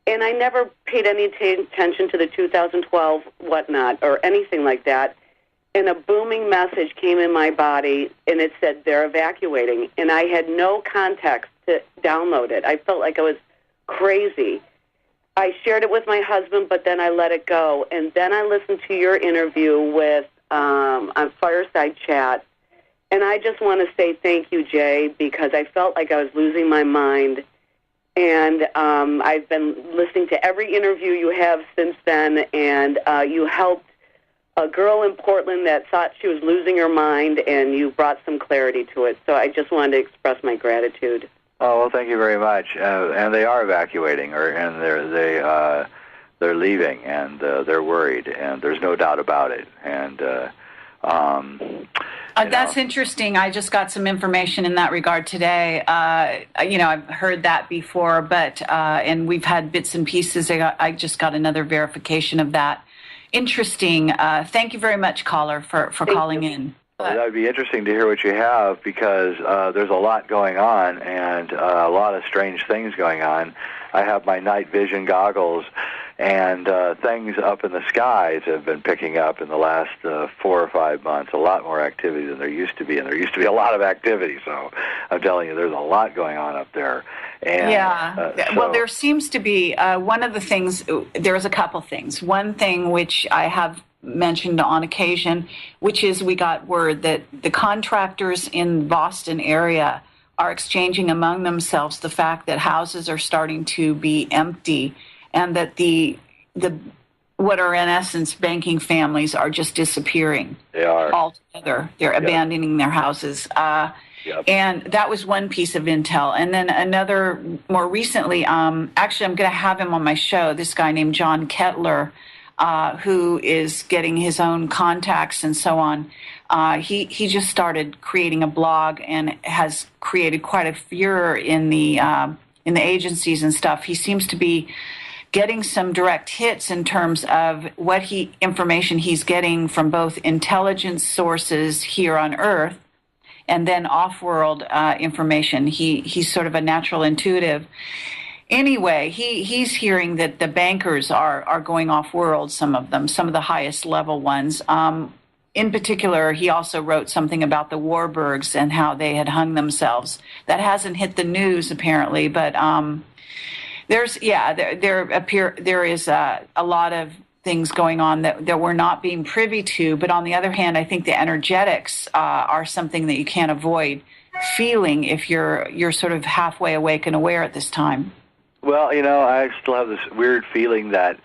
And I never paid any attention to the 2012 whatnot or anything like that. And a booming message came in my body, and it said they're evacuating. And I had no context to download it. I felt like I was crazy. I shared it with my husband, but then I let it go. And then I listened to your interview with on Fireside Chat. And I just want to say thank you, Jay, because I felt like I was losing my mind. And I've been listening to every interview you have since then, and you helped a girl in Portland that thought she was losing her mind, and you brought some clarity to it. So I just wanted to express my gratitude. Oh, well, thank you very much. And they are evacuating, and they're leaving, and they're worried, and there's no doubt about it. And that's interesting. I just got some information in that regard today. I've heard that before, but and we've had bits and pieces. I just got another verification of that. Interesting. Thank you very much, caller, for calling in. That would be interesting to hear what you have, because there's a lot going on, and a lot of strange things going on. I have my night vision goggles, and things up in the skies have been picking up in the last 4 or 5 months, a lot more activity than there used to be, and there used to be a lot of activity, so I'm telling you, there's a lot going on up there. And, well, there seems to be one of the things, there's a couple things. One thing which I have mentioned on occasion, which is we got word that the contractors in Boston area are exchanging among themselves the fact that houses are starting to be empty, and that the what are in essence banking families are just disappearing. They are altogether. They're abandoning their houses. And that was one piece of intel. And then another, more recently, actually I'm going to have him on my show, this guy named John Kettler, who is getting his own contacts and so on. He just started creating a blog and has created quite a furor in the agencies and stuff. He seems to be getting some direct hits in terms of what information he's getting from both intelligence sources here on Earth and then off-world information. He's sort of a natural intuitive. Anyway, he's hearing that the bankers are going off-world, some of them, some of the highest level ones. In particular, he also wrote something about the Warburgs and how they had hung themselves. That hasn't hit the news, apparently, but there is a lot of things going on that we're not being privy to. But on the other hand, I think the energetics are something that you can't avoid feeling if you're sort of halfway awake and aware at this time. Well, I still have this weird feeling that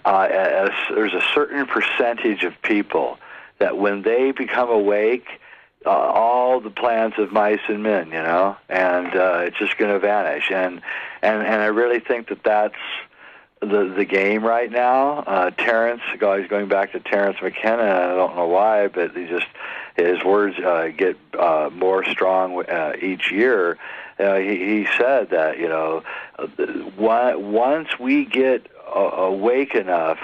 there's a certain percentage of people that when they become awake, all the plans of mice and men, and it's just going to vanish. And I really think that that's the game right now. Terrence, going back to Terrence McKenna, I don't know why, but his words get more strong each year. He said that, once we get awake enough,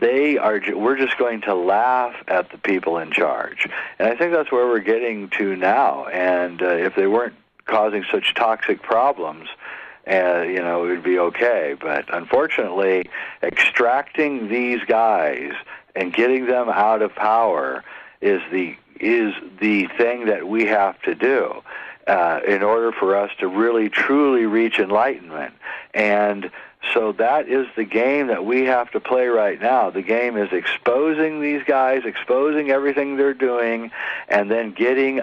we're just going to laugh at the people in charge. And I think that's where we're getting to now. And if they weren't causing such toxic problems and it would be okay. But unfortunately, extracting these guys and getting them out of power is the thing that we have to do in order for us to really truly reach enlightenment. And so that is the game that we have to play right now. The game is exposing these guys, exposing everything they're doing, and then creating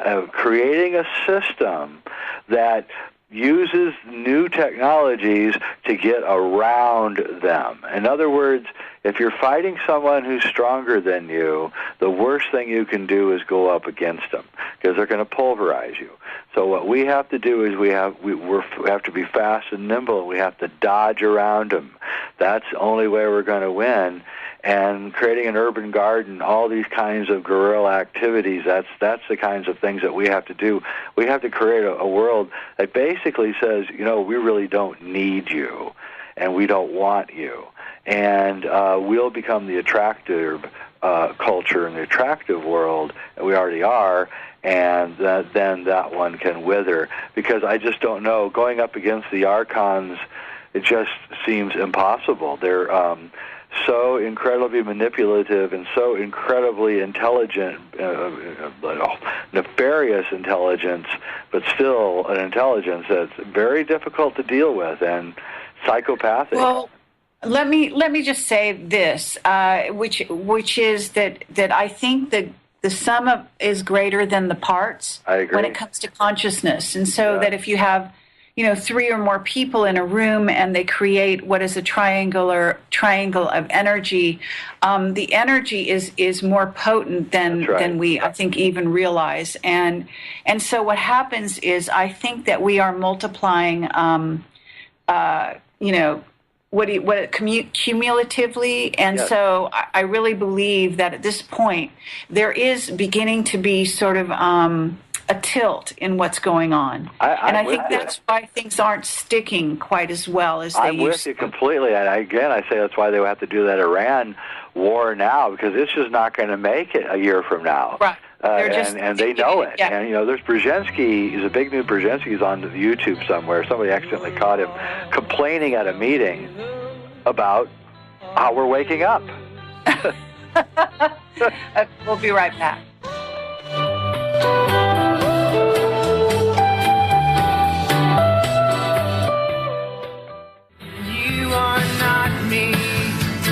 a system that uses new technologies to get around them. In other words, if you're fighting someone who's stronger than you, the worst thing you can do is go up against them, because they're going to pulverize you. So what we have to do is we have to be fast and nimble, and we have to dodge around them. That's the only way we're going to win. And creating an urban garden, all these kinds of guerrilla activities, that's the kinds of things that we have to do. We have to create a world that basically says, we really don't need you, and we don't want you. And we'll become the attractive culture and the attractive world, and we already are, and then that one can wither. Because I just don't know, going up against the Archons, it just seems impossible. They're so incredibly manipulative and so incredibly intelligent, nefarious intelligence, but still an intelligence that's very difficult to deal with and psychopathic. Well, let me just say this, which is that I think that the sum is greater than the parts. I agree. When it comes to consciousness, and so that if you have 3 or more people in a room and they create what is a triangle of energy, the energy is more potent than we, I think, even realize. And so what happens is, I think that we are multiplying, cumulatively. And so I really believe that at this point there is beginning to be sort of a tilt in what's going on. I think that's why things aren't sticking quite as well as they used to. I'm with you completely. And I say that's why they would have to do that Iran war now, because it's just not going to make it a year from now. Right. And they know it. Yeah. And, there's Brzezinski, he's a big new Brzezinski's on YouTube somewhere. Somebody accidentally caught him complaining at a meeting about how we're waking up. We'll be right back.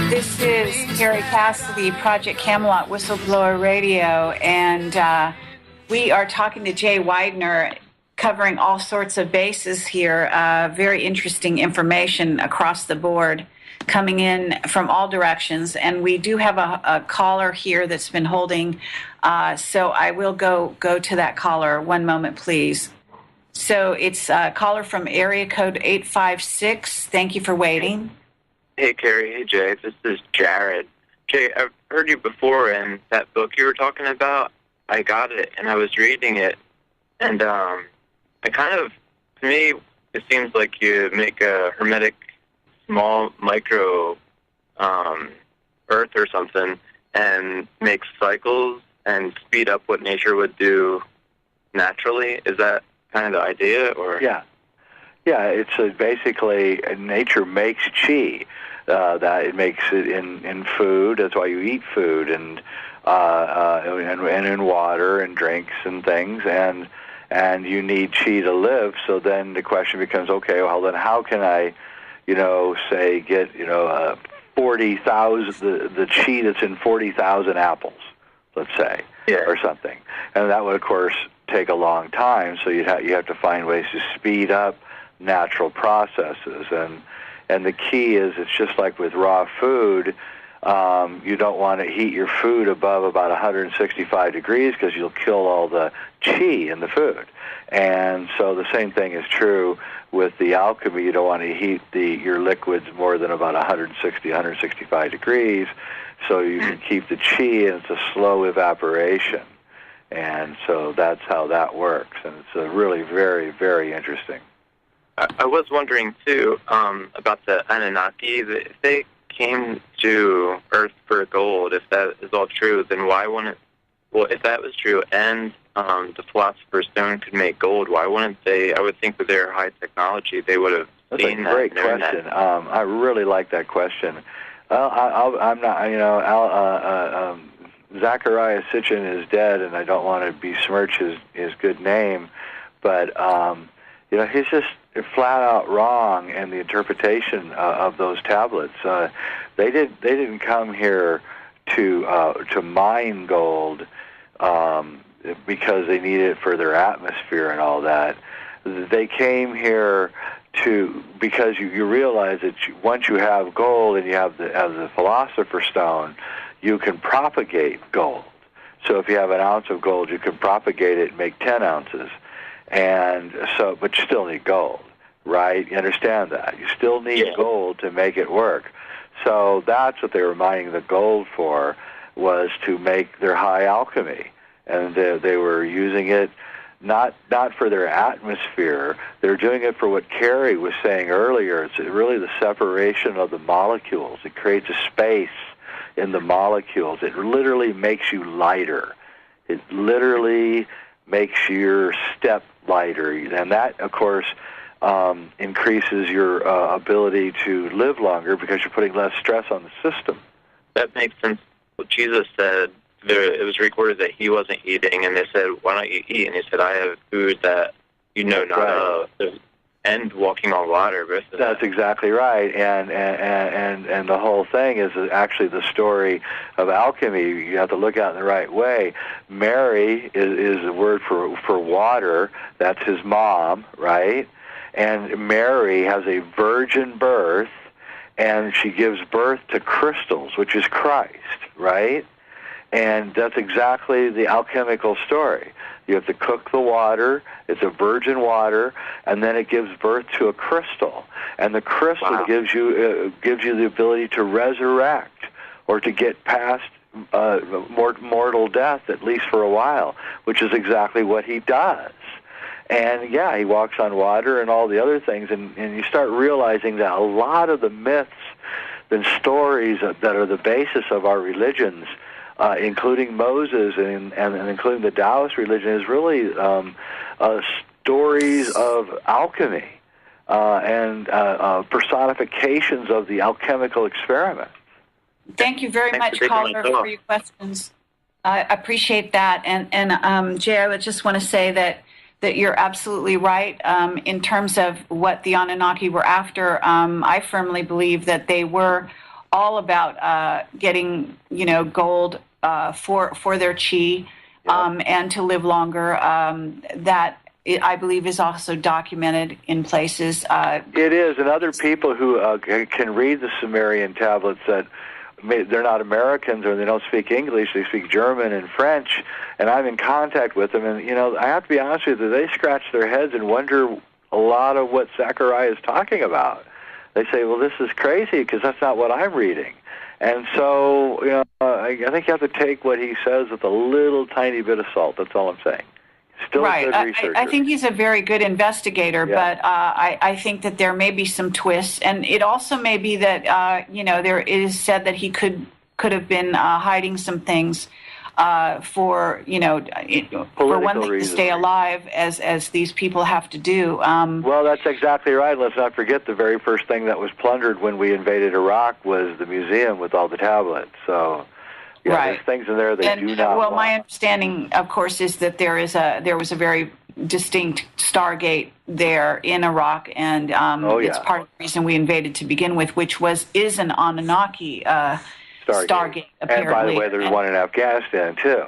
This is Kerry Cassidy, Project Camelot Whistleblower Radio, and we are talking to Jay Weidner, covering all sorts of bases here. Very interesting information across the board coming in from all directions, and we do have a caller here that's been holding, so I will go to that caller. One moment, please. So it's a caller from area code 856. Thank you for waiting. Hey, Kerry. Hey, Jay. This is Jared. Jay, I've heard you before in that book you were talking about. I got it, and I was reading it, and to me, it seems like you make a hermetic, small, micro Earth or something, and make cycles and speed up what nature would do naturally. Is that kind of the idea, or? Yeah, it's basically nature makes chi. That it makes it in food. That's why you eat food, and in water and drinks and things, and you need chi to live. So then the question becomes, okay, well then how can I, say get 40,000 the chi that's in 40,000 apples, let's say, or something, and that would of course take a long time. So you have to find ways to speed up natural processes, and the key is, it's just like with raw food, you don't want to heat your food above about 165 degrees because you'll kill all the chi in the food. And so the same thing is true with the alchemy. You don't want to heat your liquids more than about 160, 165 degrees, so you can keep the chi, and it's a slow evaporation. And so that's how that works, and it's really very, very interesting. I was wondering, too, about the Anunnaki. If they came to Earth for gold, if that is all true, then why wouldn't... Well, if that was true, and the Philosopher's Stone could make gold, why wouldn't they... I would think with their high technology, they would have That's a great question. I really like that question. Well, I'm not, Zachariah Sitchin is dead, and I don't want to besmirch his good name, but he's just flat out wrong in the interpretation of those tablets. They didn't come here to mine gold because they need it for their atmosphere and all that. They came here because you realize that once you have gold and you have the Philosopher's Stone, you can propagate gold. So if you have an ounce of gold, you can propagate it and make 10 ounces. And so, but you still need gold, right? You understand that. You still need gold to make it work. So that's what they were mining the gold for, was to make their high alchemy. And they were using it not for their atmosphere. They're doing it for what Kerry was saying earlier. It's really the separation of the molecules. It creates a space in the molecules. It literally makes you lighter. It literally makes your step lighter. And that, of course, increases your ability to live longer because you're putting less stress on the system. That makes sense. What Jesus said, it was recorded that he wasn't eating, and they said, "Why don't you eat?" And he said, "I have food that you know not of." And walking on water. That's exactly right. And the whole thing is actually the story of alchemy. You have to look at it in the right way. Mary is the word for water. That's his mom, right? And Mary has a virgin birth, and she gives birth to crystals, which is Christ, right? And that's exactly the alchemical story. You have to cook the water. It's a virgin water, and then it gives birth to a crystal. And the crystal gives you the ability to resurrect or to get past mortal death, at least for a while, which is exactly what he does. And he walks on water and all the other things, and you start realizing that a lot of the myths and stories that are the basis of our religions, including Moses and including the Taoist religion, is really stories of alchemy and personifications of the alchemical experiment. Thank you very much, caller, for your questions. I appreciate that. And Jay, I would just want to say that you're absolutely right in terms of what the Anunnaki were after. I firmly believe that they were all about getting, gold for their chi and to live longer. That I believe is also documented in places. It is, and other people who can read the Sumerian tablets that they're not Americans or they don't speak English, they speak German and French, and I'm in contact with them, and I have to be honest with you, they scratch their heads and wonder a lot of what Zechariah is talking about. They say, well, this is crazy because that's not what I'm reading. And so, I think you have to take what he says with a little tiny bit of salt. That's all I'm saying. Still right. A good researcher. I think he's a very good investigator, but I think that there may be some twists, and it also may be that there is said that he could have been hiding some things for one thing to stay alive, as these people have to do. Well, that's exactly right. Let's not forget the very first thing that was plundered when we invaded Iraq was the museum with all the tablets. So. Yeah, there's things in there that do not. Well, my understanding, of course, is that there was a very distinct Stargate there in Iraq, and it's part of the reason we invaded to begin with, which is an Anunnaki Stargate. Apparently. And by the way, there's one in Afghanistan too,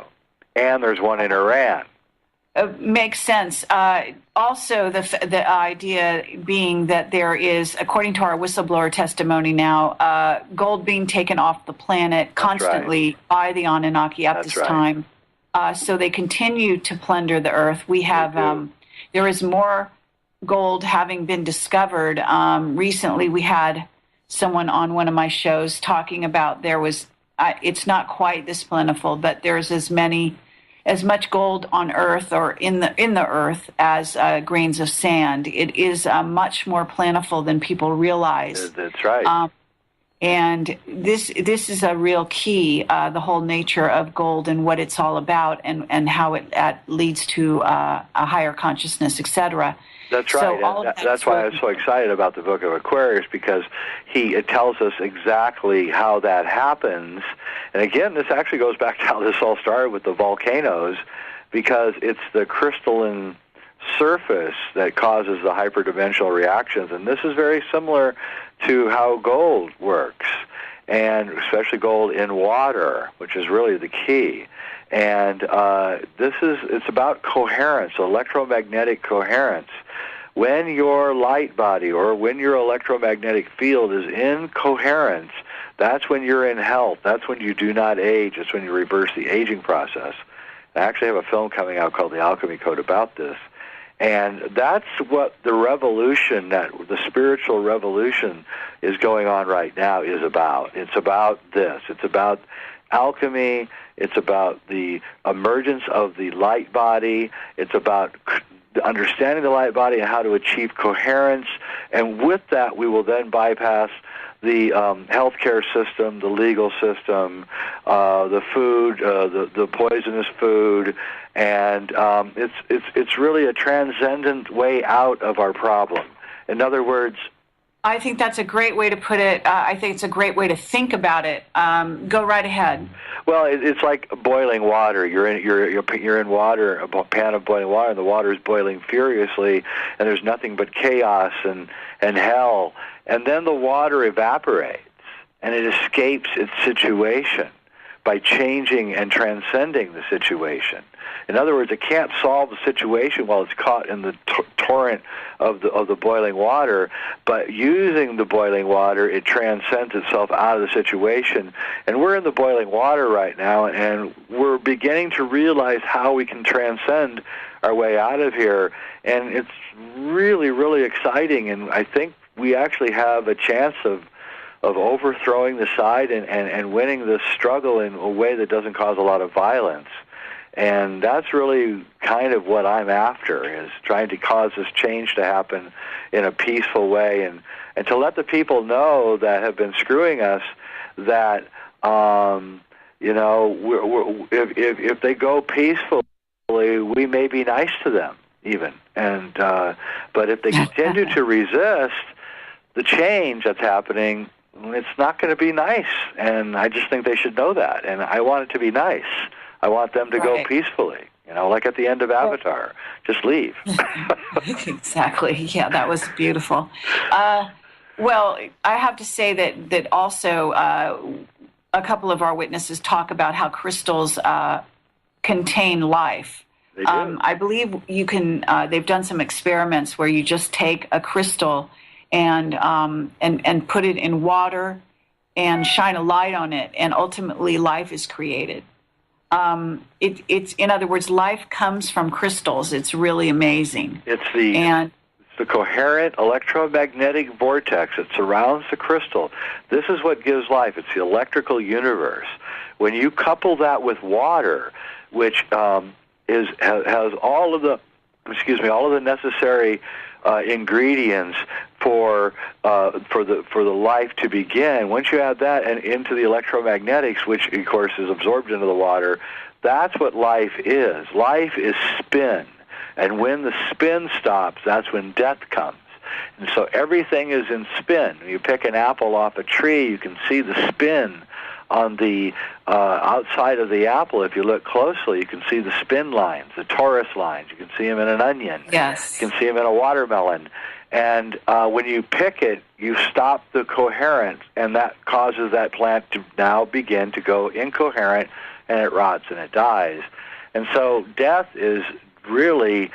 and there's one in Iran. Makes sense. Also, the idea being that there is, according to our whistleblower testimony now, gold being taken off the planet constantly by the Anunnaki at this time. So they continue to plunder the earth. We have, there is more gold having been discovered. Recently, we had someone on one of my shows talking about it's not quite this plentiful, but there's as much gold on Earth or in the earth as grains of sand. It is much more plentiful than people realize. That's right. And this is a real key, the whole nature of gold and what it's all about, and how it leads to a higher consciousness, etc. That's right, So and that's why I was so excited about the Book of Aquarius, because it tells us exactly how that happens. And again, this actually goes back to how this all started with the volcanoes, because it's the crystalline surface that causes the hyperdimensional reactions, and this is very similar to how gold works, and especially gold in water, which is really the key. And it's about coherence, electromagnetic coherence. When your light body or when your electromagnetic field is in coherence, that's when you're in health. That's when you do not age. It's when you reverse the aging process. I actually have a film coming out called The Alchemy Code about this. And that's what the revolution, the spiritual revolution is going on right now is about. It's about this. It's about alchemy. It's about the emergence of the light body. It's about understanding the light body and how to achieve coherence. And with that, we will then bypass the healthcare system, the legal system, the food, the poisonous food, and it's really a transcendent way out of our problem. In other words, I think that's a great way to put it. I think it's a great way to think about it. Go right ahead. Well, it's like boiling water. You're in water, a pan of boiling water, and the water is boiling furiously, and there's nothing but chaos and hell. And then the water evaporates, and it escapes its situation by changing and transcending the situation. In other words, it can't solve the situation while it's caught in the torrent of the boiling water, but using the boiling water, it transcends itself out of the situation. And we're in the boiling water right now, and we're beginning to realize how we can transcend our way out of here. And it's really, really exciting, and I think we actually have a chance of overthrowing the side and winning this struggle in a way that doesn't cause a lot of violence. And that's really kind of what I'm after, is trying to cause this change to happen in a peaceful way, and to let the people know that have been screwing us that, if they go peacefully, we may be nice to them even. And but if they continue to resist the change that's happening, it's not going to be nice. And I just think they should know that. And I want it to be nice. I want them to go peacefully, like at the end of Avatar. Just leave. Exactly. Yeah, that was beautiful. Well, I have to say that also a couple of our witnesses talk about how crystals contain life. They do. I believe you can. They've done some experiments where you just take a crystal and put it in water and shine a light on it, and ultimately life is created. It's in other words, life comes from crystals. It's really amazing. It's the coherent electromagnetic vortex that surrounds the crystal. This is what gives life. It's the electrical universe. When you couple that with water, which has all of the necessary ingredients for the life to begin. Once you add that and into the electromagnetics, which of course is absorbed into the water, that's what life is. Life is spin, and when the spin stops, that's when death comes. And so everything is in spin. When you pick an apple off a tree, you can see the spin on the outside of the apple. If you look closely, you can see the spin lines, the torus lines. You can see them in an onion. Yes. You can see them in a watermelon. And when you pick it, you stop the coherence, and that causes that plant to now begin to go incoherent, and it rots and it dies. And so death is really,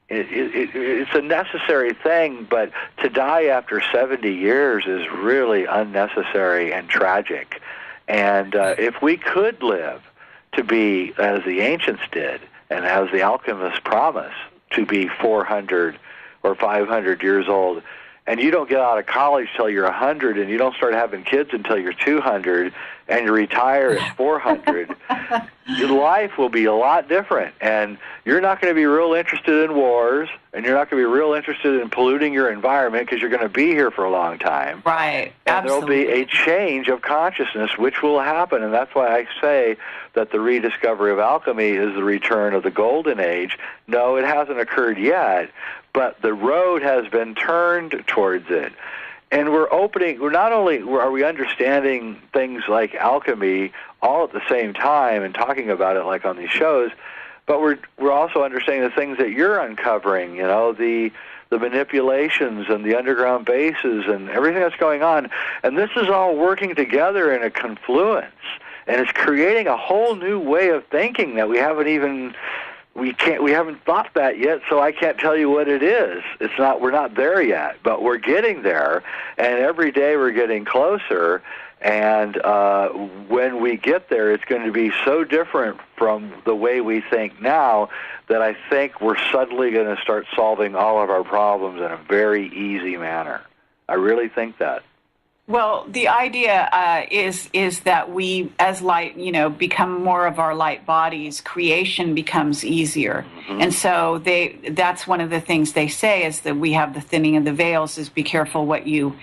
it's a necessary thing, but to die after 70 years is really unnecessary and tragic. And if we could live to be, as the ancients did, and as the alchemists promise, to be 400 or 500 years old, and you don't get out of college till you're 100, and you don't start having kids until you're 200, and you retire at 400, your life will be a lot different. And you're not going to be real interested in wars. and you're not going to be real interested in polluting your environment because you're going to be here for a long time. Right. And there'll be a change of consciousness which will happen, and that's why I say that the rediscovery of alchemy is the return of the golden age. No, it hasn't occurred yet, but the road has been turned towards it. And we're not only are we understanding things like alchemy all at the same time and talking about it like on these shows, but we're also understanding the things that you're uncovering, the manipulations and the underground bases and everything that's going on. And this is all working together in a confluence, and it's creating a whole new way of thinking that we haven't thought that yet, so I can't tell you what it is. We're not there yet, but we're getting there, and every day we're getting closer. And when we get there, it's going to be so different from the way we think now that I think we're suddenly going to start solving all of our problems in a very easy manner. I really think that. Well, the idea is that we, as light, become more of our light bodies. Creation becomes easier, and so that's one of the things they say is that we have the thinning of the veils. Is be careful what you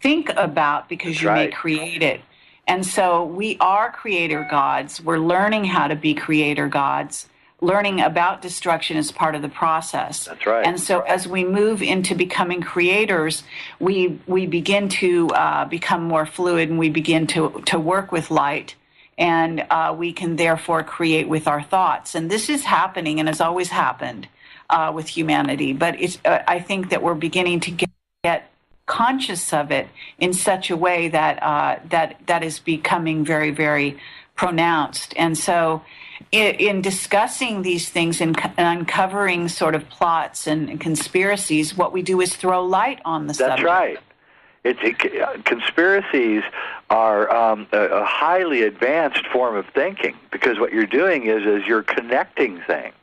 think about because you may create it. And so we are creator gods. We're learning how to be creator gods. Learning about destruction is part of the process. That's right. And so as we move into becoming creators, we begin to become more fluid, and we begin to work with light, and we can therefore create with our thoughts. And this is happening and has always happened with humanity. But I think that we're beginning to get conscious of it in such a way that is becoming very, very pronounced. And so in discussing these things and uncovering sort of plots and conspiracies, what we do is throw light on the subject. That's right. Conspiracies are a highly advanced form of thinking, because what you're doing is you're connecting things.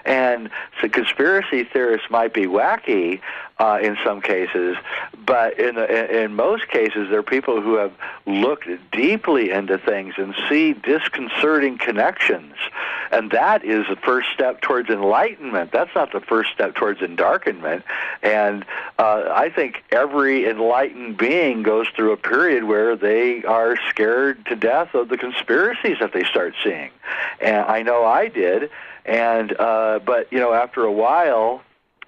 And so conspiracy theorists might be wacky in some cases, but in most cases, they're people who have looked deeply into things and see disconcerting connections. And that is the first step towards enlightenment. That's not the first step towards endarkenment. And I think every enlightened being goes through a period where they are scared to death of the conspiracies that they start seeing. And I know I did. And but after a while,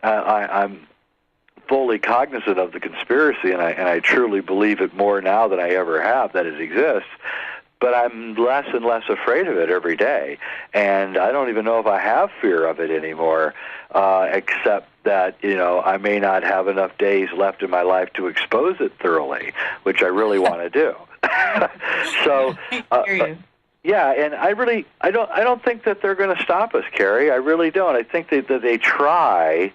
I'm fully cognizant of the conspiracy, and I truly believe it more now than I ever have that it exists. But I'm less and less afraid of it every day, and I don't even know if I have fear of it anymore, except that I may not have enough days left in my life to expose it thoroughly, which I really want to do. So. Yeah, and I don't think that they're going to stop us, Kerry. I really don't. I think that they try,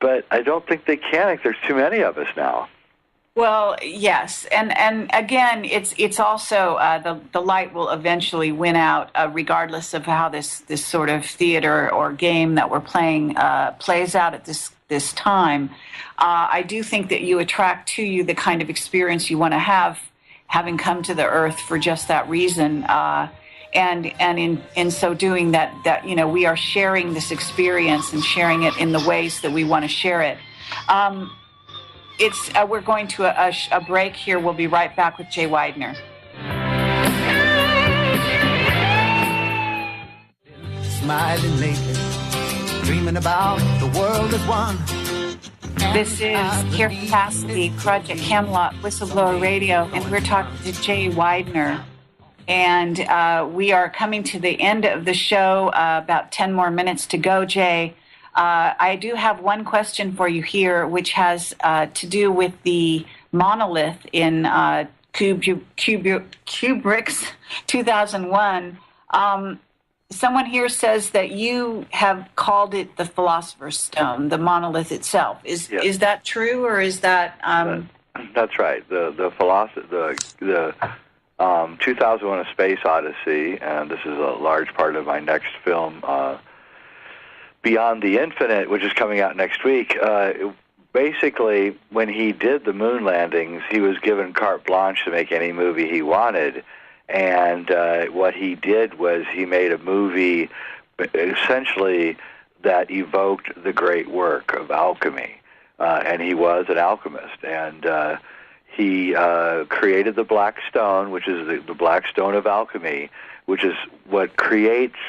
but I don't think they can. I think there's too many of us now. Well, yes, and again, it's also the light will eventually win out, regardless of how this sort of theater or game that we're playing plays out at this time. I do think that you attract to you the kind of experience you want to have, having come to the earth for just that reason. And in so doing that we are sharing this experience and sharing it in the ways that we want to share it. We're going to a break here. We'll be right back with Jay Weidner. Smiling lately, dreaming about the world as one. This is Kerry Cassidy, Project Camelot, Whistleblower Radio, and we're talking to Jay Weidner. And we are coming to the end of the show, about 10 more minutes to go, Jay. I do have one question for you here, which has to do with the monolith in Kubrick's 2001. Someone here says that you have called it the Philosopher's Stone, the monolith itself. Is that true, or is that... That's right. The 2001: A Space Odyssey, and this is a large part of my next film, Beyond the Infinite, which is coming out next week. Basically, when he did the moon landings, he was given carte blanche to make any movie he wanted, and what he did was he made a movie essentially that evoked the great work of alchemy. And he was an alchemist, and he created the black stone, which is the black stone of alchemy, which is what creates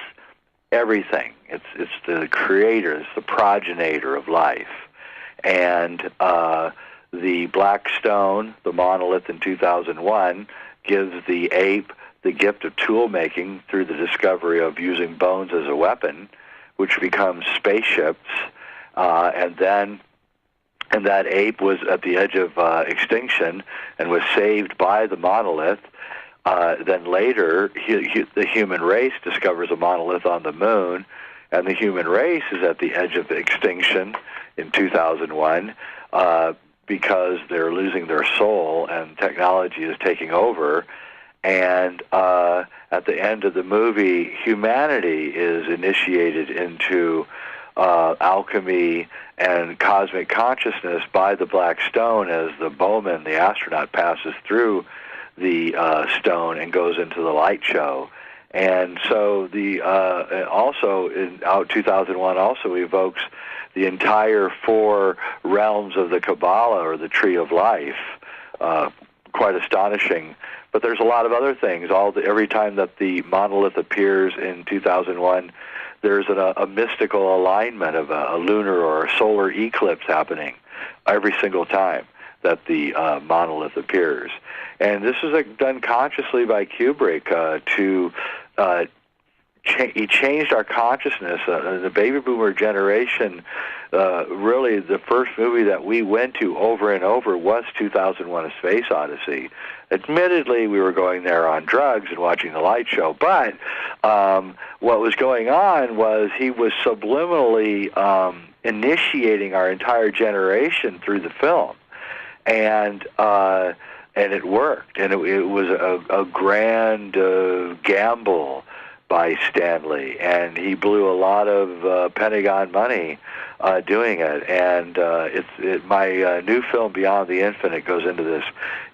everything. It's the creator, it's the progenitor of life. And the black stone, the monolith in 2001, gives the ape the gift of tool making through the discovery of using bones as a weapon, which becomes spaceships, and that ape was at the edge of extinction and was saved by the monolith. Then later, the human race discovers a monolith on the moon, and the human race is at the edge of extinction in 2001 because they're losing their soul and technology is taking over. And at the end of the movie, humanity is initiated into alchemy and cosmic consciousness by the black stone as the Bowman, the astronaut, passes through the stone and goes into the light show. And so the also in 2001 also evokes the entire 4 realms of the Kabbalah, or the Tree of Life. Quite astonishing. But there's a lot of other things. Every time that the monolith appears in 2001, there's a mystical alignment of a lunar or a solar eclipse happening every single time that the monolith appears. And this is done consciously by Kubrick he changed our consciousness. The baby boomer generation, really the first movie that we went to over and over was 2001: A Space Odyssey. Admittedly, we were going there on drugs and watching the light show, but what was going on was he was subliminally initiating our entire generation through the film. And it worked, and it was a grand gamble by Stanley, and he blew a lot of Pentagon money doing it. And my new film, Beyond the Infinite, goes into this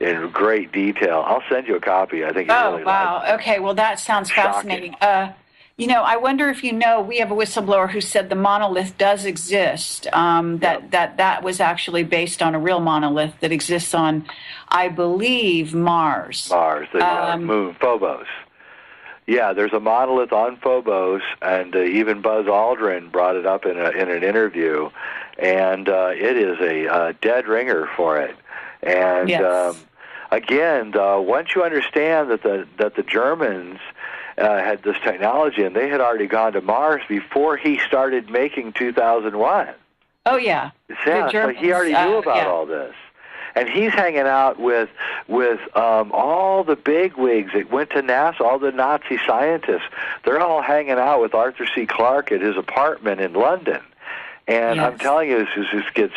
in great detail. I'll send you a copy. I think you really wow. like it. Okay, well, that sounds fascinating. I wonder if we have a whistleblower who said the monolith does exist, that was actually based on a real monolith that exists on, I believe, Mars. The moon, Phobos. Yeah, there's a monolith on Phobos, and even Buzz Aldrin brought it up in an interview, and it is a dead ringer for it. And yes. Again, once you understand that the Germans had this technology, and they had already gone to Mars before he started making 2001. Oh yeah, so he already knew about all this. And he's hanging out with all the bigwigs that went to NASA, all the Nazi scientists. They're all hanging out with Arthur C. Clarke at his apartment in London. And I'm telling you, this just gets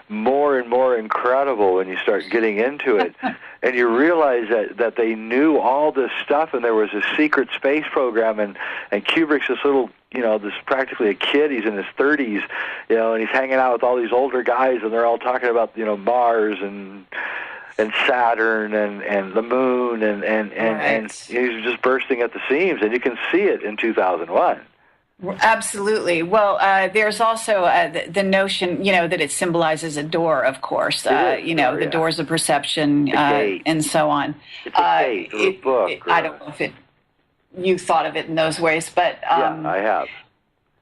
more and more incredible when you start getting into it. And you realize that they knew all this stuff, and there was a secret space program, and Kubrick's this little, this practically a kid. He's in his 30s, and he's hanging out with all these older guys, and they're all talking about, Mars and Saturn and the moon, and he's just bursting at the seams, and you can see it in 2001. Absolutely. Well, there's also the notion, that it symbolizes a door, of course, the doors of perception and so on. It's a gate, or a book. I don't know if you thought of it in those ways, but I have.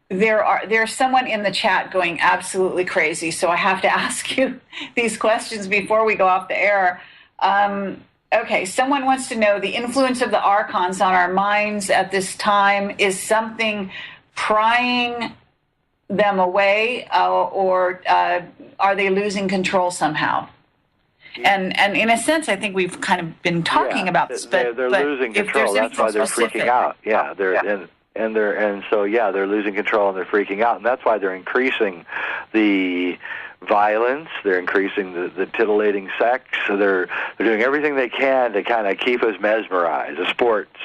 There's someone in the chat going absolutely crazy, so I have to ask you these questions before we go off the air. Okay, someone wants to know the influence of the archons on our minds at this time. Is something prying them away, or are they losing control somehow? And in a sense, I think we've kind of been talking about this, but they're losing control. That's why they're freaking out. Yeah, they're losing control and they're freaking out, and that's why they're increasing the violence. They're increasing the titillating sex. So they're doing everything they can to kind of keep us mesmerized. The sports,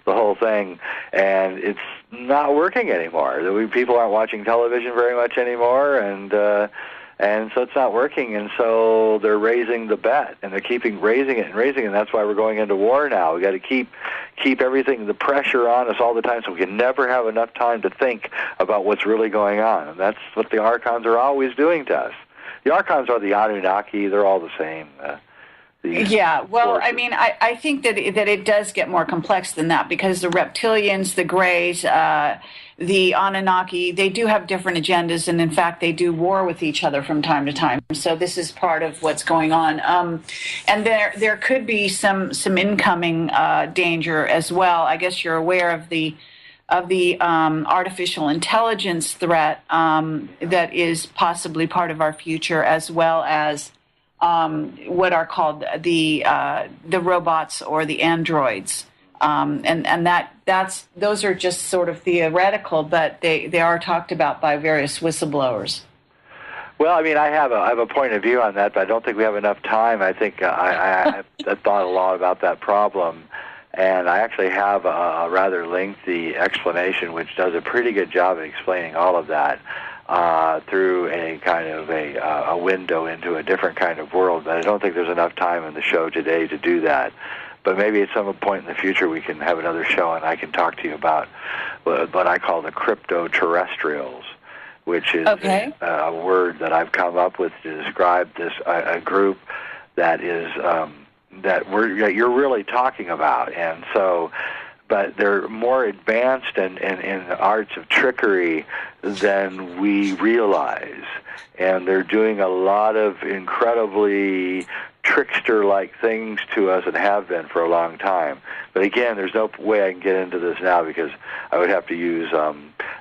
the whole thing, and it's not working anymore. People aren't watching television very much anymore, and And so it's not working, and so they're raising the bet, and they're keeping raising it, and that's why we're going into war now. We got to keep everything, the pressure on us all the time, so we can never have enough time to think about what's really going on. And that's what the Archons are always doing to us. The Archons are the Anunnaki; they're all the same. Yeah, well, forces. I mean, I think that it does get more complex than that, because the reptilians, the Greys, the Anunnaki, they do have different agendas, and in fact, they do war with each other from time to time. So this is part of what's going on, and there could be some incoming danger as well. I guess you're aware of the artificial intelligence threat that is possibly part of our future, as well as what are called the robots or the androids, and those are just sort of theoretical, but they are talked about by various whistleblowers. Well, I mean, I have a point of view on that, but I don't think we have enough time. I think I've thought a lot about that problem, and I actually have a rather lengthy explanation, which does a pretty good job of explaining all of that. Through a kind of a window into a different kind of world, but I don't think there's enough time in the show today to do that. But maybe at some point in the future we can have another show, and I can talk to you about what I call the crypto-terrestrials, which is a word that I've come up with to describe this a group that is that you're really talking about, and so. But they're more advanced in the arts of trickery than we realize. And they're doing a lot of incredibly trickster-like things to us and have been for a long time. But again, there's no way I can get into this now because I would have to use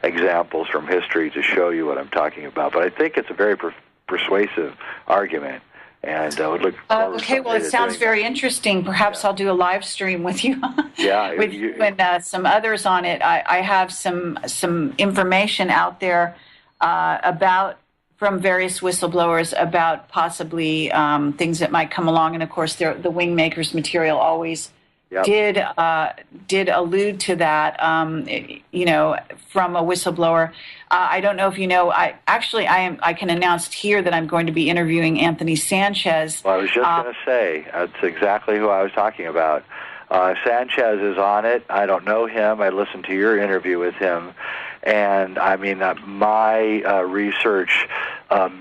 examples from history to show you what I'm talking about. But I think it's a very persuasive argument. And would look okay, well, it sounds very interesting. Perhaps I'll do a live stream with you. With some others on it. I have some information out there about from various whistleblowers about possibly things that might come along, and of course, the Wingmakers material always did allude to that. From a whistleblower. I don't know if you know. I can announce here that I'm going to be interviewing Anthony Sanchez. Well, I was just going to say that's exactly who I was talking about. Sanchez is on it. I don't know him. I listened to your interview with him, and I mean my research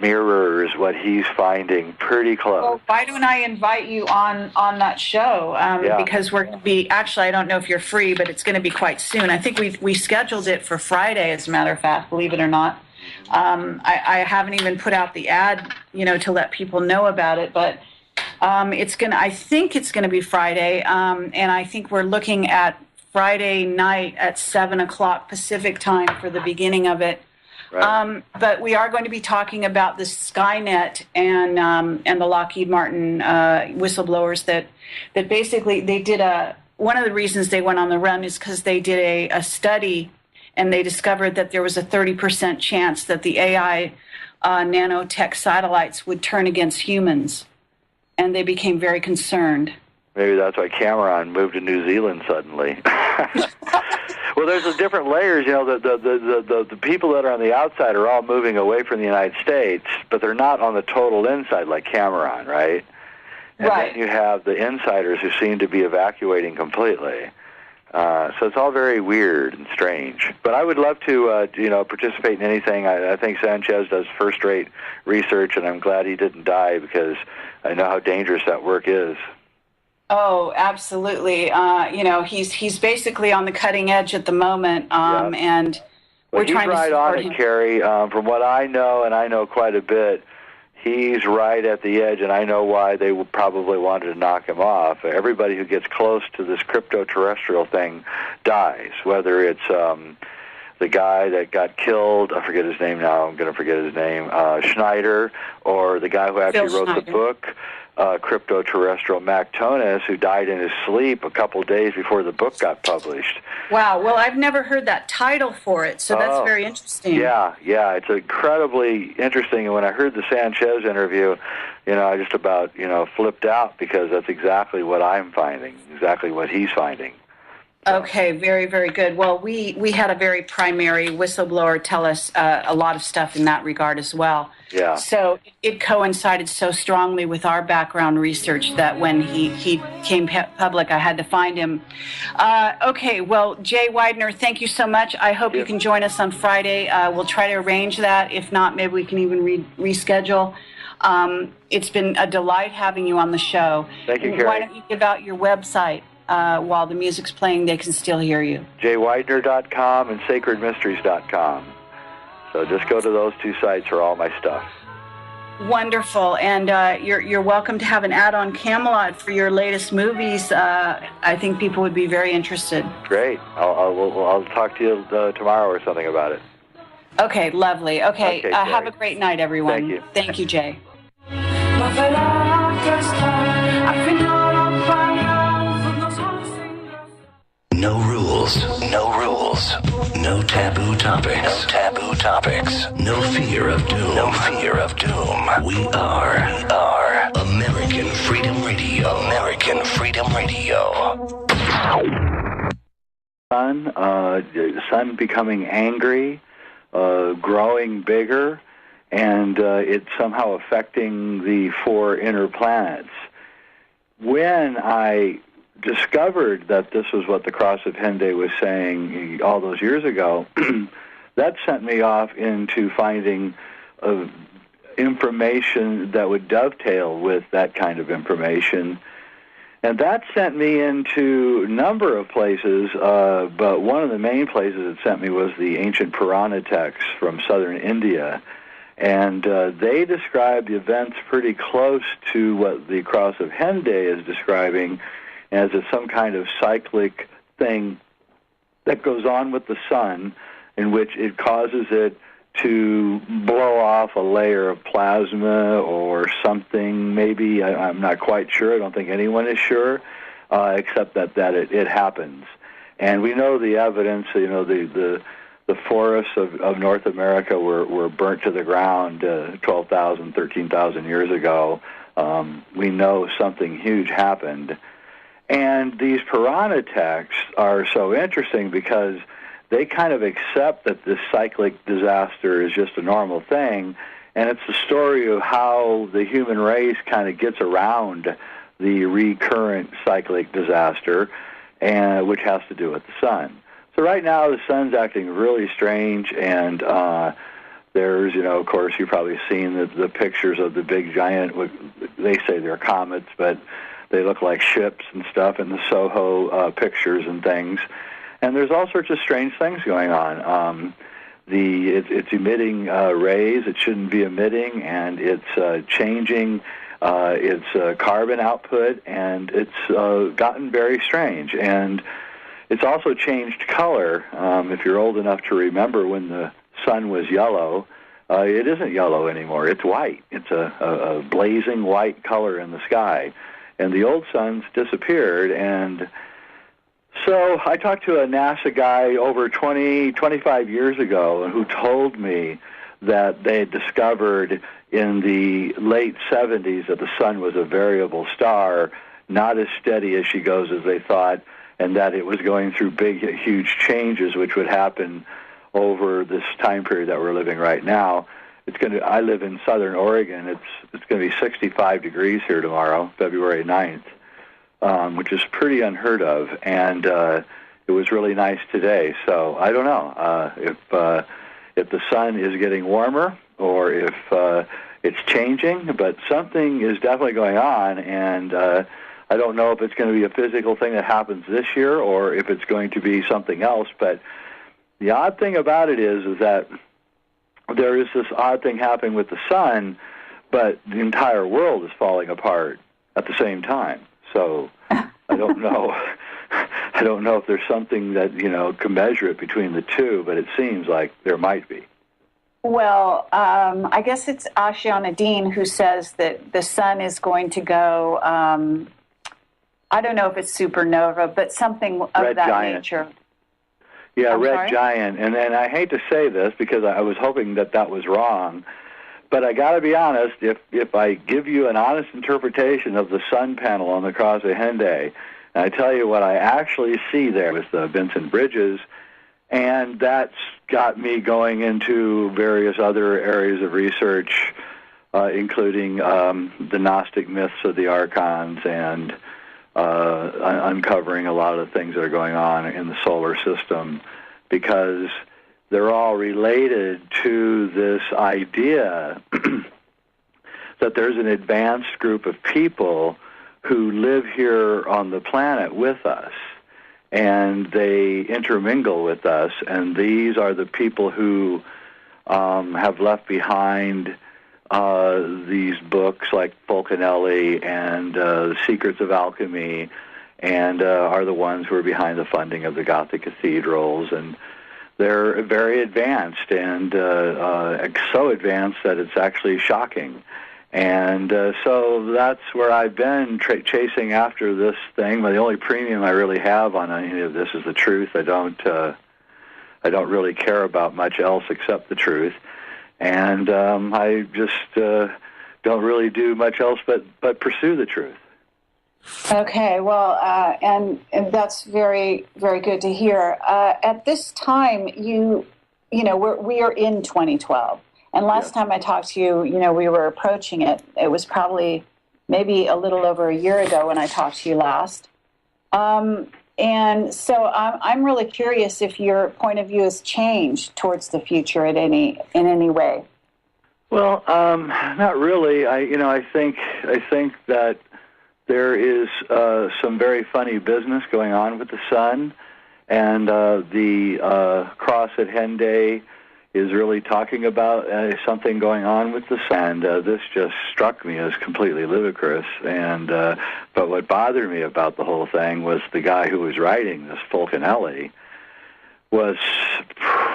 mirrors what he's finding pretty close. Well, why don't I invite you on that show? Because we're going to be, actually, I don't know if you're free, but it's going to be quite soon. I think we scheduled it for Friday, as a matter of fact, believe it or not. I haven't even put out the ad, to let people know about it, but I think it's going to be Friday, and I think we're looking at Friday night at 7:00 Pacific time for the beginning of it. Right. But we are going to be talking about the Skynet and the Lockheed Martin whistleblowers that basically they did one of the reasons they went on the run is because they did a study, and they discovered that there was a 30% chance that the AI nanotech satellites would turn against humans, and they became very concerned. Maybe that's why Cameron moved to New Zealand suddenly. Well, there's the different layers. The people that are on the outside are all moving away from the United States, but they're not on the total inside like Cameron, right? And then you have the insiders who seem to be evacuating completely. So it's all very weird and strange. But I would love to, participate in anything. I think Sanchez does first-rate research, and I'm glad he didn't die because I know how dangerous that work is. Oh, absolutely. He's basically on the cutting edge at the moment, and we're trying to support him. He's right on it, Kerry. From what I know, and I know quite a bit, he's right at the edge, and I know why they probably wanted to knock him off. Everybody who gets close to this crypto-terrestrial thing dies, whether it's the guy that got killed, I forget his name now, I'm going to forget his name, Schneider, or the guy who actually wrote the book, Crypto-Terrestrial, Mactonus, who died in his sleep a couple days before the book got published. Wow, well, I've never heard that title for it, so that's very interesting. Yeah, it's incredibly interesting, and when I heard the Sanchez interview, I just about, flipped out, because that's exactly what I'm finding, exactly what he's finding. Okay, very, very good. Well, we had a very primary whistleblower tell us a lot of stuff in that regard as well. Yeah. So it coincided so strongly with our background research that when he came public, I had to find him. Okay, well, Jay Weidner, thank you so much. I hope you can join us on Friday. We'll try to arrange that. If not, maybe we can even reschedule. It's been a delight having you on the show. Thank you, Kerry. Why don't you give out your website? While the music's playing, they can still hear you. jweidner.com and sacredmysteries.com. So just go to those two sites for all my stuff. Wonderful, and you're welcome to have an ad on Camelot for your latest movies. I think people would be very interested. Great. I'll talk to you tomorrow or something about it. Okay, lovely. Okay, have a great night, everyone. Thank you. Thank you, Jay. No rules, no rules, no taboo topics, no taboo topics, no fear of doom, no fear of doom. We are American Freedom Radio, American Freedom Radio. Sun becoming angry, growing bigger, and it's somehow affecting the four inner planets. When I discovered that this was what the Cross of Henday was saying all those years ago, that sent me off into finding information that would dovetail with that kind of information. And that sent me into a number of places, but one of the main places it sent me was the ancient Purana texts from southern India. And they describe the events pretty close to what the Cross of Henday is describing, as some kind of cyclic thing that goes on with the sun, in which it causes it to blow off a layer of plasma or something. Maybe, I'm not quite sure. I don't think anyone is sure, except that it happens. And we know the evidence. The forests of North America were burnt to the ground 12,000, 13,000 years ago. We know something huge happened. And these Purana texts are so interesting because they kind of accept that this cyclic disaster is just a normal thing, and it's the story of how the human race kind of gets around the recurrent cyclic disaster, and which has to do with the sun. So right now the sun's acting really strange, and there's, of course, you've probably seen the pictures of the big giant, they say they're comets, but they look like ships and stuff in the Soho pictures and things. And there's all sorts of strange things going on. It's emitting rays it shouldn't be emitting, and it's changing its carbon output, and it's gotten very strange. And it's also changed color. If you're old enough to remember when the sun was yellow, it isn't yellow anymore. It's white. It's a blazing white color in the sky. And the old sun's disappeared, and so I talked to a NASA guy over 25 years ago who told me that they had discovered in the late 70s that the sun was a variable star, not as steady as she goes as they thought, and that it was going through big, huge changes which would happen over this time period that we're living right now. I live in southern Oregon. It's going to be 65 degrees here tomorrow, February 9th, which is pretty unheard of. And it was really nice today. So I don't know if the sun is getting warmer or if it's changing, but something is definitely going on. And I don't know if it's going to be a physical thing that happens this year or if it's going to be something else. But the odd thing about it is that there is this odd thing happening with the sun, but the entire world is falling apart at the same time. So I don't know. I don't know if there's something that can measure it between the two, but it seems like there might be. Well, I guess it's Ashiana Dean who says that the sun is going to go. I don't know if it's supernova, but something of red that giant nature. Yeah, I'm red sorry? giant. And then I hate to say this because I was hoping that was wrong, but I got to be honest, if I give you an honest interpretation of the sun panel on the Cross of Henday, And I tell you what I actually see there with the Vincent Bridges, and that's got me going into various other areas of research, including the Gnostic myths of the archons and uncovering a lot of the things that are going on in the solar system, because they're all related to this idea that there's an advanced group of people who live here on the planet with us, and they intermingle with us, and these are the people who have left behind these books like Fulcanelli and The Secrets of Alchemy, and are the ones who are behind the funding of the Gothic cathedrals, and they're very advanced, and so advanced that it's actually shocking. And so that's where I've been chasing after this thing. But the only premium I really have on any of this is the truth. I don't really care about much else except the truth, and I just don't really do much else but pursue the truth. Okay, well, and that's very, very good to hear. At this time, we are in 2012. And last time I talked to you, we were approaching it. It was probably maybe a little over a year ago when I talked to you last. And so I'm really curious if your point of view has changed towards the future in any way. Well, not really. I think that there is some very funny business going on with the sun, and the cross at Henday is really talking about something going on with the sun. And this just struck me as completely ludicrous. And but what bothered me about the whole thing was the guy who was writing this, Fulcanelli, was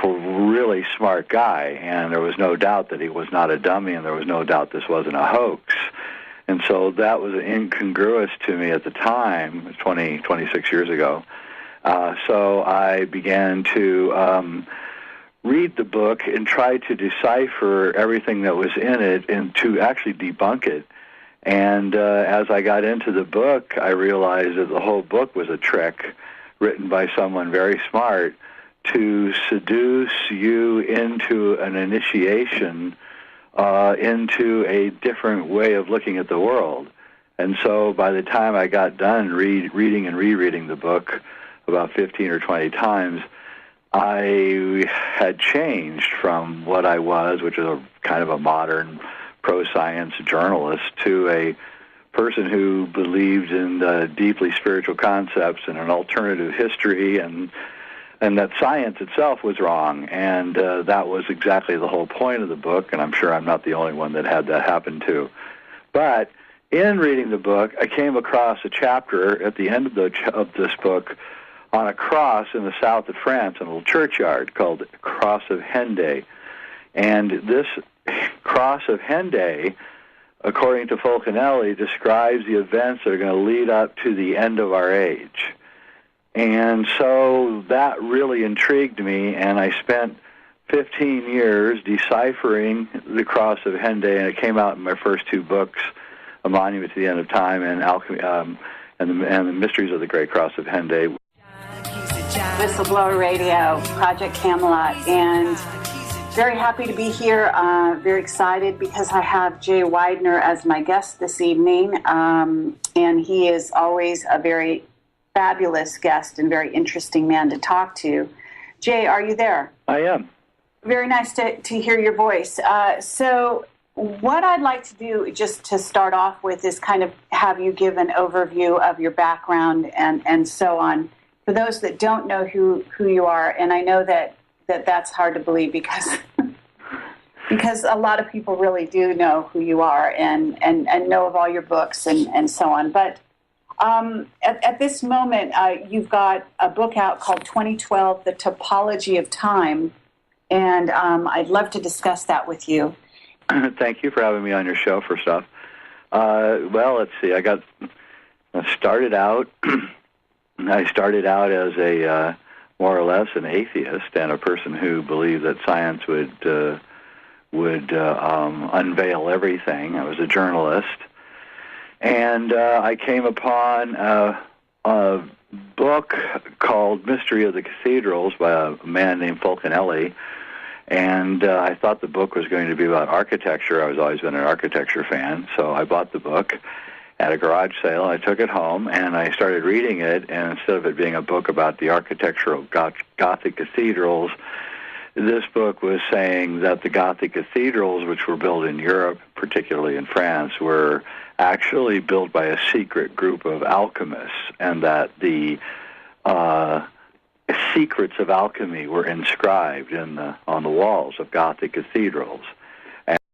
a really smart guy, and there was no doubt that he was not a dummy, and there was no doubt this wasn't a hoax. And so that was incongruous to me at the time, 26 years ago. So I began to read the book and try to decipher everything that was in it and to actually debunk it. And as I got into the book, I realized that the whole book was a trick written by someone very smart to seduce you into an initiation into a different way of looking at the world. And so by the time I got done reading and rereading the book about 15 or 20 times, I had changed from what I was, which is a kind of a modern pro-science journalist, to a person who believed in deeply spiritual concepts and an alternative history, and that science itself was wrong. And that was exactly the whole point of the book, and I'm sure I'm not the only one that had that happen to. But in reading the book, I came across a chapter at the end of this book on a cross in the south of France, in a little churchyard called Cross of Henday. And this Cross of Henday, according to Fulcanelli, describes the events that are going to lead up to the end of our age. And so that really intrigued me, and I spent 15 years deciphering the Cross of Henday, and it came out in my first two books, A Monument to the End of Time and Alchemy, and the Mysteries of the Great Cross of Henday. Whistleblower Radio, Project Camelot, and very happy to be here. Very excited because I have Jay Weidner as my guest this evening, and he is always a very fabulous guest and very interesting man to talk to. Jay, are you there? I am. Very nice to hear your voice. So what I'd like to do, just to start off with, is kind of have you give an overview of your background and so on, for those that don't know who you are. And I know that's hard to believe because because a lot of people really do know who you are and know of all your books and so on. But at this moment, you've got a book out called 2012, The Topology of Time, and I'd love to discuss that with you. Thank you for having me on your show, first off. Well, let's see. I started out as a more or less an atheist and a person who believed that science would unveil everything. I was a journalist, and I came upon a book called Mystery of the Cathedrals by a man named Fulcanelli, and I thought the book was going to be about architecture. I was always been an architecture fan, so I bought the book at a garage sale. I took it home, and I started reading it, and instead of it being a book about the architecture of Gothic cathedrals, this book was saying that the Gothic cathedrals, which were built in Europe, particularly in France, were actually built by a secret group of alchemists, and that the secrets of alchemy were inscribed on the walls of Gothic cathedrals.